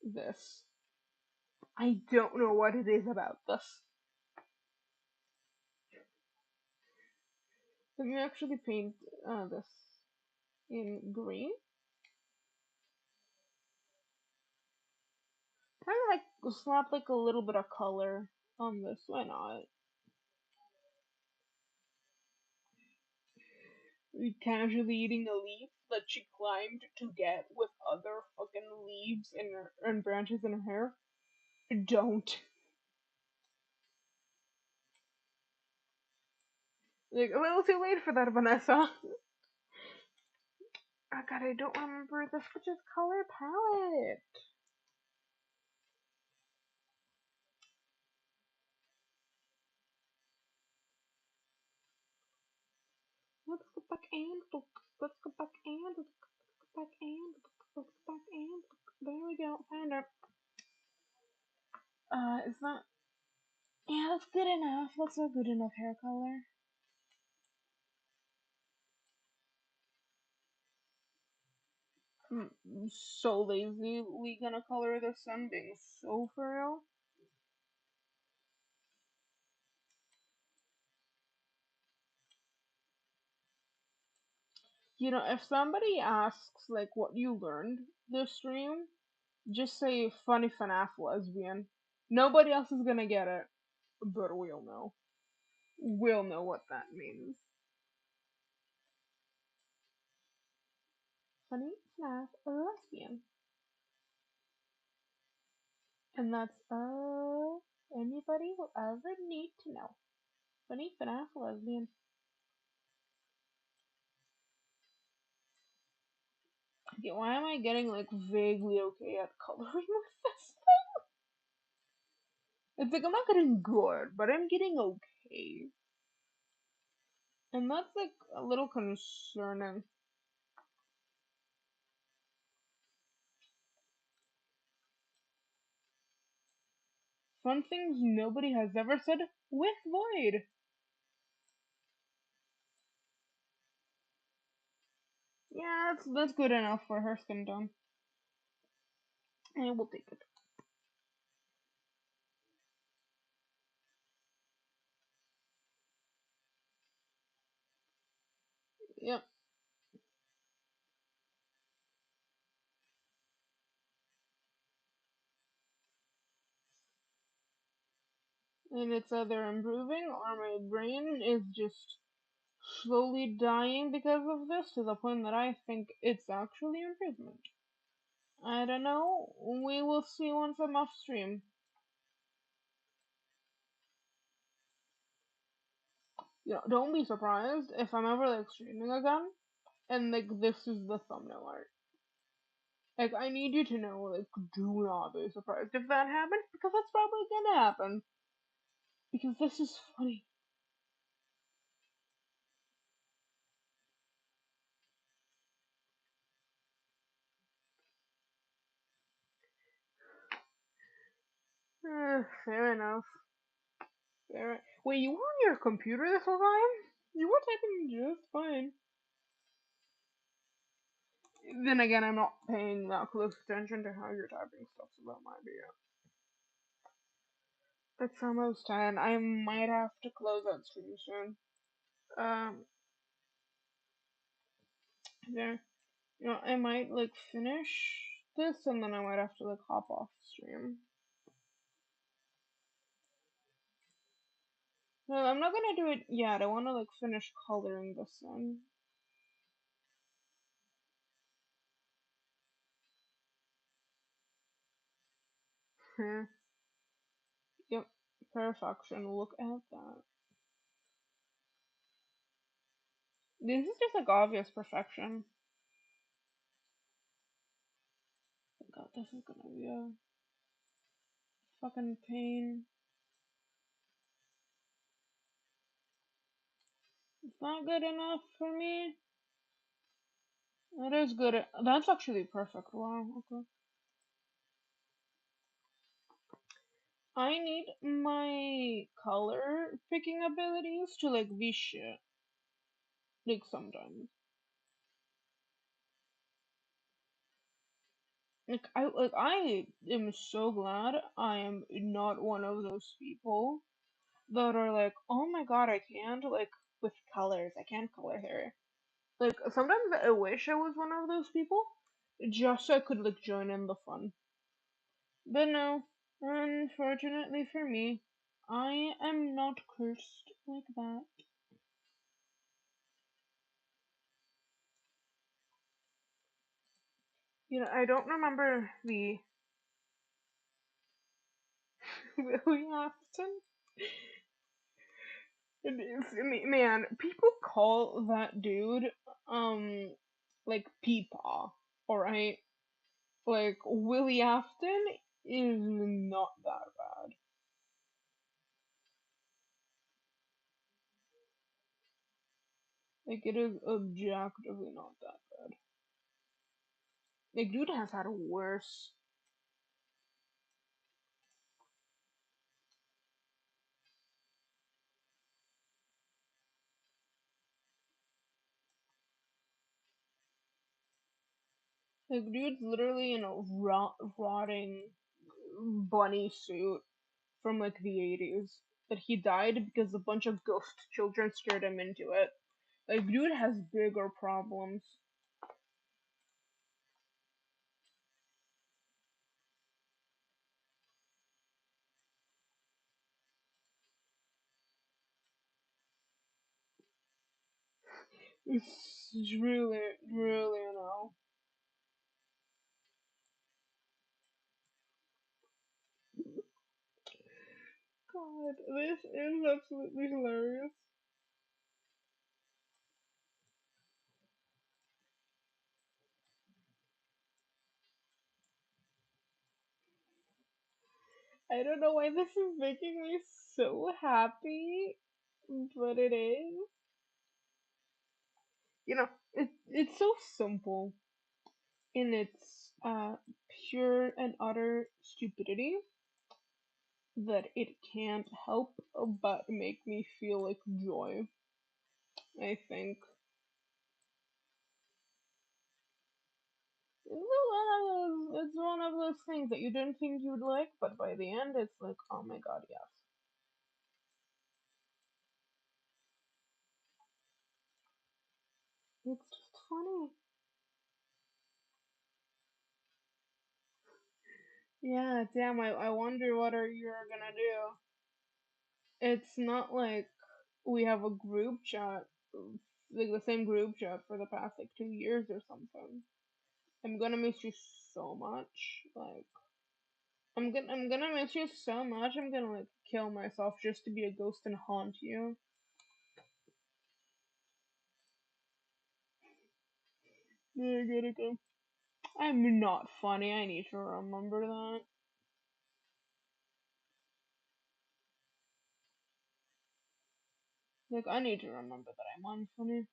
this. I don't know what it is about this. Let me actually paint this in green. Kind of like slap like a little bit of color on this. Why not? Casually eating a leaf that she climbed to get with other fucking leaves and branches in her hair. Don't. Like a little too late for that, Vanessa. Oh god, I don't remember the Switch's color palette. Let's go back and look. Let's go back and look. Let's go back and look. Let's go back and look. There we go. Found it. It's not. Yeah, that's good enough. That's a good enough hair color. I'm so lazy. We gonna color the sun being so for real. You know, if somebody asks like what you learned this stream, just say funny FNAF lesbian. Nobody else is gonna get it, but we'll know. We'll know what that means. Funny FNAF lesbian. And that's all anybody will ever need to know. Funny FNAF lesbian. Okay, why am I getting like vaguely okay at coloring with this thing? It's like I'm not getting good, but I'm getting okay. And that's like a little concerning. Fun things nobody has ever said with Void. Yeah, that's good enough for her skin tone. And we'll take it. Yep. And it's either improving or my brain is just slowly dying because of this to the point that I think it's actually improvement. I don't know. We will see once I'm off stream. You know, don't be surprised if I'm ever like streaming again and like this is the thumbnail art. Like I need you to know, like, do not be surprised if that happens because that's probably gonna happen. Because this is funny. Fair enough. Fair. Wait, you were on your computer this whole time? You were typing just fine. Then again, I'm not paying that close attention to how you're typing stuff, so that might be it. It's almost 10. I might have to close out stream soon. Um, there. You know, I might like finish this and then I might have to like hop off stream. No, I'm not gonna do it yet. I wanna like finish coloring this one. Yep. Perfection. Look at that. This is just like obvious perfection. God, this is gonna be a fucking pain. It's not good enough for me. It is good. That's actually perfect. Wow, okay. I need my color picking abilities to like be shit. Like sometimes. I am so glad I am not one of those people that are like, oh my god, I can't like with colors, I can't color hair. Like sometimes I wish I was one of those people, just so I could like join in the fun. But no, unfortunately for me, I am not cursed like that. You know, I don't remember the Willie Austin. Man, people call that dude um like Peepaw, alright? Like Willie Afton is not that bad. Like it is objectively not that bad. Like dude has had worse. Like dude's literally in a rotting bunny suit from like the 80s. That he died because a bunch of ghost children scared him into it. Like dude has bigger problems. It's really, really, God, this is absolutely hilarious. I don't know why this is making me so happy, but it is. You know, it's so simple in its pure and utter stupidity that it can't help but make me feel like joy. I think it's one of those things that you didn't think you'd like, but by the end, it's like, oh my god, yes. It's just funny. Yeah, damn, I wonder what are you're gonna do. It's not like we have a group chat, like the same group chat for the past like 2 years or something. I'm gonna miss you so much. Like, I'm gonna miss you so much. I'm gonna like kill myself just to be a ghost and haunt you. Yeah, I gotta go. I'm not funny. I need to remember that. Like, I need to remember that I'm unfunny.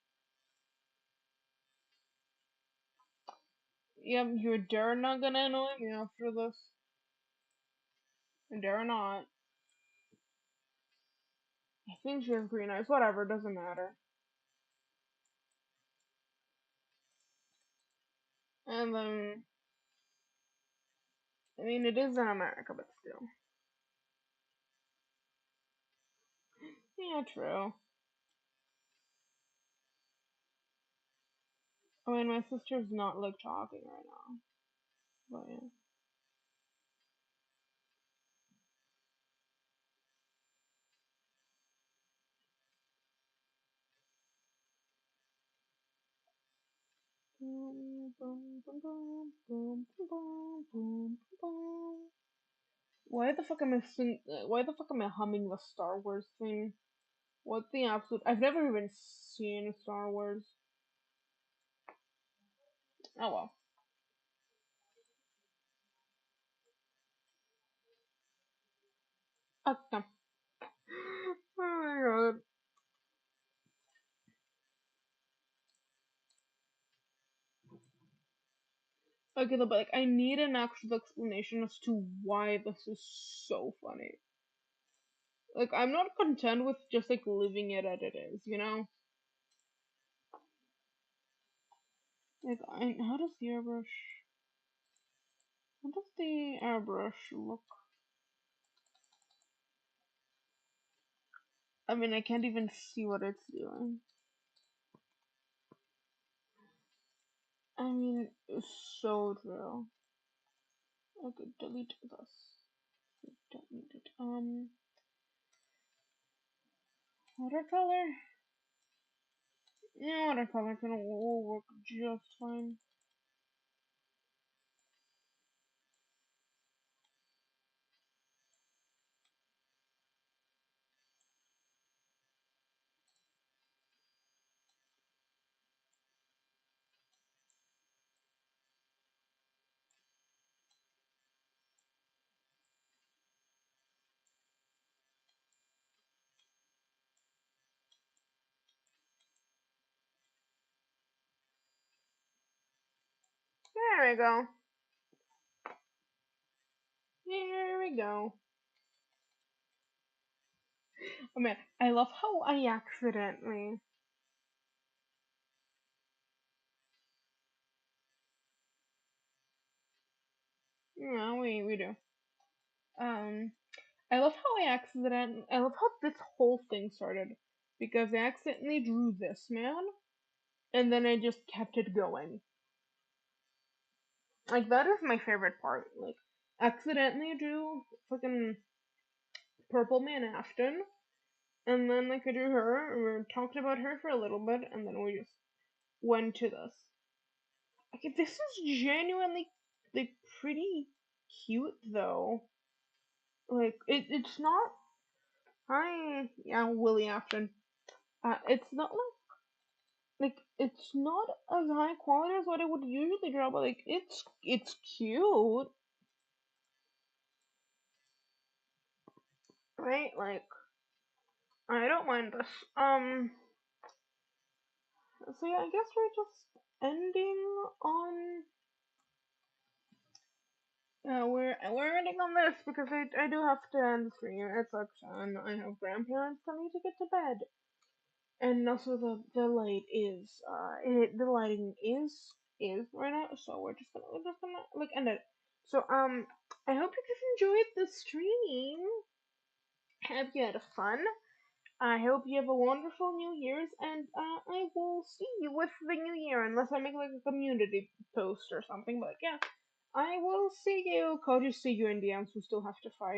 Yep, you're dare not gonna annoy me after this. Dare not. I think she has green eyes. Whatever, doesn't matter. And then, I mean, it is in America, but still. Yeah, true. I mean, my sister's not like talking right now, but yeah. Boom, boom, boom, boom, boom, boom, boom, boom. Why the fuck am I Why the fuck am I humming the Star Wars thing? What the absolute? I've never even seen Star Wars. Oh well. Okay. Oh my god. Okay, but like I need an actual explanation as to why this is so funny. Like I'm not content with just like leaving it as it is, you know? Like how does the airbrush how does the airbrush look? I mean I can't even see what it's doing. I mean it's so true. Okay, delete this. Delete it. Watercolor? Yeah, watercolor can all work just fine. There we go. Here we go. Oh man, I love how I accidentally. Yeah, we do. Um, I love how I love how this whole thing started because I accidentally drew this man, and then I just kept it going. Like that is my favorite part. Like accidentally drew fucking Purple Man Afton, and then like I drew her. We talked about her for a little bit, and then we just went to this. Okay, this is genuinely like pretty cute though. Like it's not. Hi, yeah, Willie Afton. It's not like it's not as high quality as what I would usually draw, but like it's cute, right? Like I don't mind this. So yeah, I guess we're just ending on. We're ending on this because I do have to end the stream. It sucks, and I have grandparents that need to get to bed. And also the light is the lighting is right now, so we're just gonna like end it. So I hope you guys enjoyed the stream. Hope you had fun. I hope you have a wonderful New Year's, and I will see you with the New Year unless I make like a community post or something. But yeah, I will see you. Koji, see you in the ends. We still have to fight.